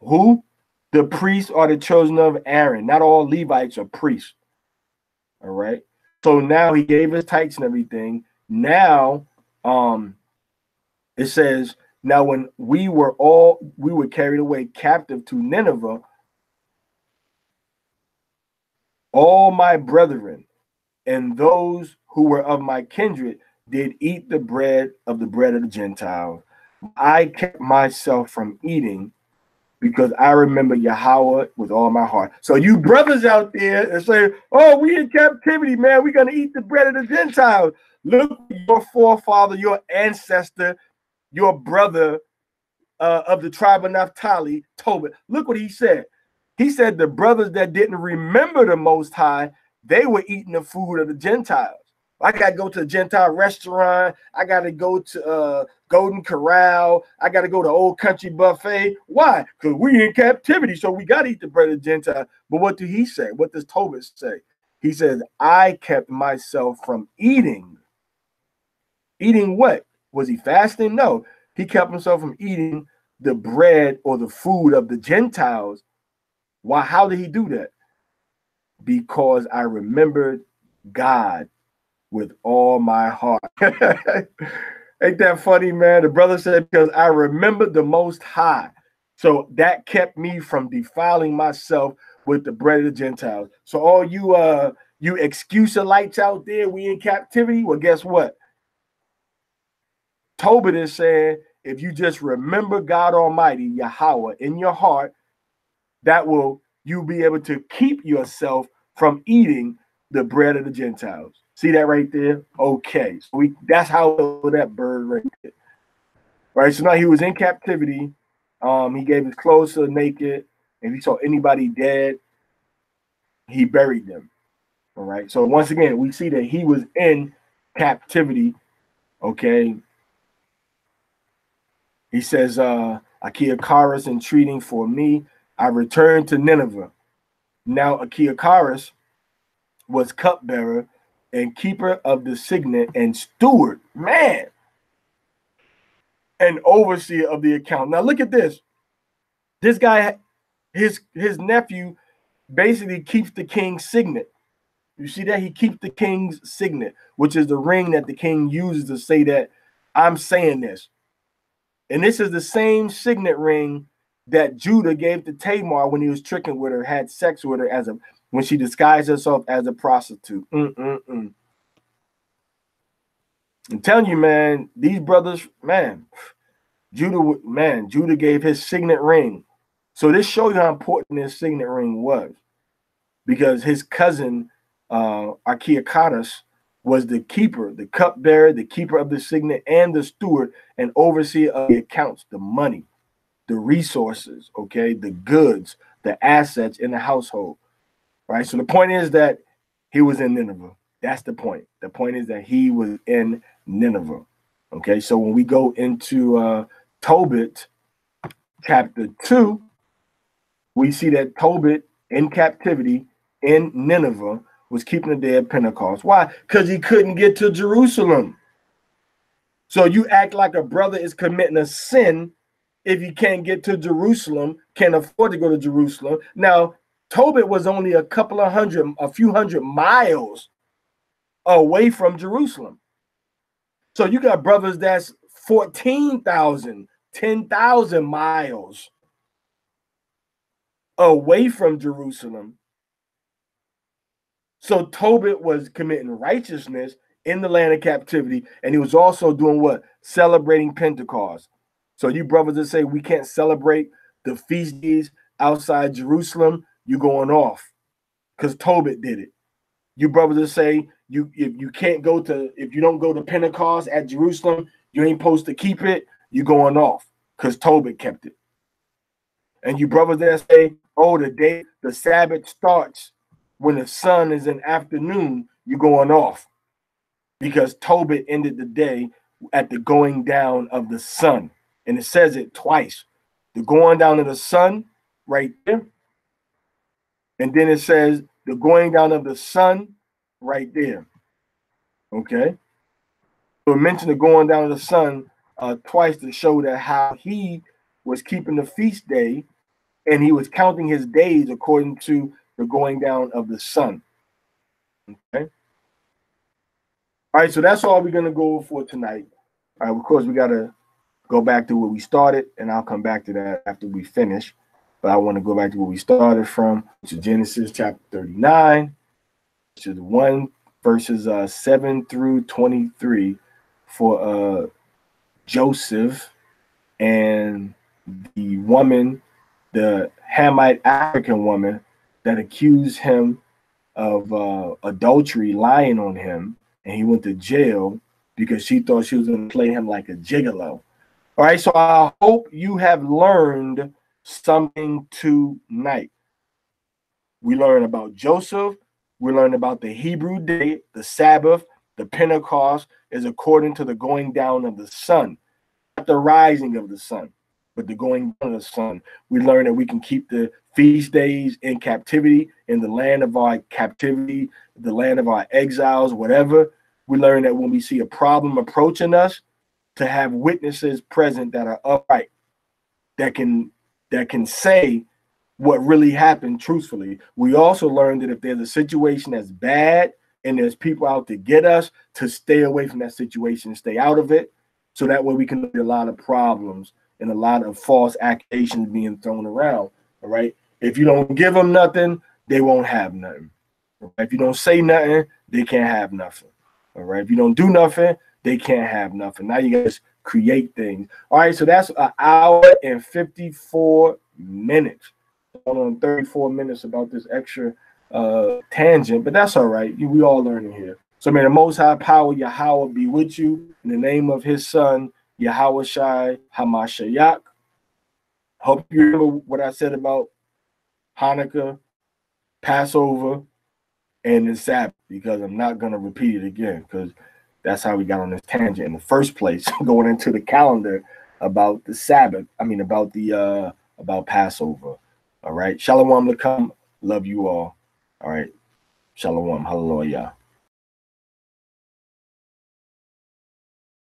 Speaker 1: Who? The priests are the children of Aaron. Not all Levites are priests. All right. So now he gave us tithes and everything. Now, it says, now when we were carried away captive to Nineveh, all my brethren and those who were of my kindred did eat the bread of the Gentiles. I kept myself from eating because I remember Yahweh with all my heart. So you brothers out there and say, oh, we in captivity, man. We're going to eat the bread of the Gentiles. Look, your forefather, your ancestor, your brother of the tribe of Naphtali, Tobit. Look what he said. He said the brothers that didn't remember the Most High, they were eating the food of the Gentiles. I got to go to a Gentile restaurant. I got to go to Golden Corral. I got to go to Old Country Buffet. Why? Because we in captivity, so we got to eat the bread of the Gentile. But what did he say? What does Tobit say? He says, I kept myself from eating. Eating what? Was he fasting? No. He kept himself from eating the bread or the food of the Gentiles. Why? How did he do that? Because I remembered God with all my heart. Ain't that funny, man? The brother said, because I remembered the Most High. So that kept me from defiling myself with the bread of the Gentiles. So all you excuse-alites out there, we in captivity. Well, guess what? Tobit is saying, if you just remember God Almighty, Yahweh, in your heart, that will you'll be able to keep yourself from eating the bread of the Gentiles. See that right there? Okay. So that's how that bird right there. Right. So now he was in captivity. He gave his clothes to the naked. If he saw anybody dead, he buried them. All right. So once again, we see that he was in captivity. Okay. He says, Achiacharus entreating for me, I returned to Nineveh. Now Achiacharus was cupbearer and keeper of the signet and steward, man, and overseer of the account. Now look at this. This guy, his nephew basically keeps the king's signet. You see that? He keeps the king's signet, which is the ring that the king uses to say that I'm saying this. And this is the same signet ring that Judah gave to Tamar when he was tricking with her, had sex with her when she disguised herself as a prostitute. I'm telling you, man, these brothers, man, Judah gave his signet ring. So this shows you how important his signet ring was, because his cousin Achiacharus was the keeper, the cupbearer, the keeper of the signet, and the steward and overseer of the accounts, the money, the resources, okay, the goods, the assets in the household. Right. So the point is that he was in Nineveh. That's the point. The point is that he was in Nineveh. Okay. So when we go into Tobit chapter 2, we see that Tobit in captivity in Nineveh was keeping the day of Pentecost. Why? Because he couldn't get to Jerusalem. So you act like a brother is committing a sin if he can't get to Jerusalem, can't afford to go to Jerusalem. Now, Tobit was only a few hundred miles away from Jerusalem. So you got brothers that's 14,000, 10,000 miles away from Jerusalem. So Tobit was committing righteousness in the land of captivity, and he was also doing what? Celebrating Pentecost. So you brothers that say we can't celebrate the feast days outside Jerusalem, you going off, because Tobit did it. You brothers that say if you don't go to Pentecost at Jerusalem, you ain't supposed to keep it, you going off, because Tobit kept it. And you brothers that say, oh, the Sabbath starts when the sun is in afternoon, you going off, because Tobit ended the day at the going down of the sun. And it says it twice. The going down of the sun right there. And then it says the going down of the sun right there. Okay. So it mentioned the going down of the sun twice to show that how he was keeping the feast day and he was counting his days according to the going down of the sun. Okay. All right, so that's all we're going to go over for tonight. All right, of course, we got to go back to where we started, and I'll come back to that after we finish. But I want to go back to where we started from, which is Genesis chapter 39, which is 1 verses 7 through 23 for Joseph and the woman, the Hamite African woman that accused him of adultery, lying on him, and he went to jail because she thought she was going to play him like a gigolo. All right, so I hope you have learned something tonight. We learned about Joseph. We learned about the Hebrew day, the Sabbath, the Pentecost is according to the going down of the sun, not the rising of the sun, but the going down of the sun. We learned that we can keep the feast days in captivity, in the land of our captivity, the land of our exiles, whatever. We learned that when we see a problem approaching us, to have witnesses present that are upright, that can say what really happened truthfully. We also learned that if there's a situation that's bad and there's people out to get us, to stay away from that situation, stay out of it, so that way we can avoid a lot of problems and a lot of false accusations being thrown around. All right. If you don't give them nothing, they won't have nothing. If you don't say nothing, they can't have nothing. All right. If you don't do nothing, they can't have nothing. Now you guys create things. All right. So that's an hour and 54 minutes. On 34 minutes about this extra tangent, but that's all right. We all learning here. So may the Most High power Yahweh be with you in the name of His Son Yahweh Shai Hamashiach. Hope you remember what I said about Hanukkah, Passover, and the Sabbath, because I'm not going to repeat it again, because that's how we got on this tangent in the first place, going into the calendar about the Sabbath. I mean, about Passover. All right. Shalom Lakum. Love you all. All right. Shalom. Hallelujah.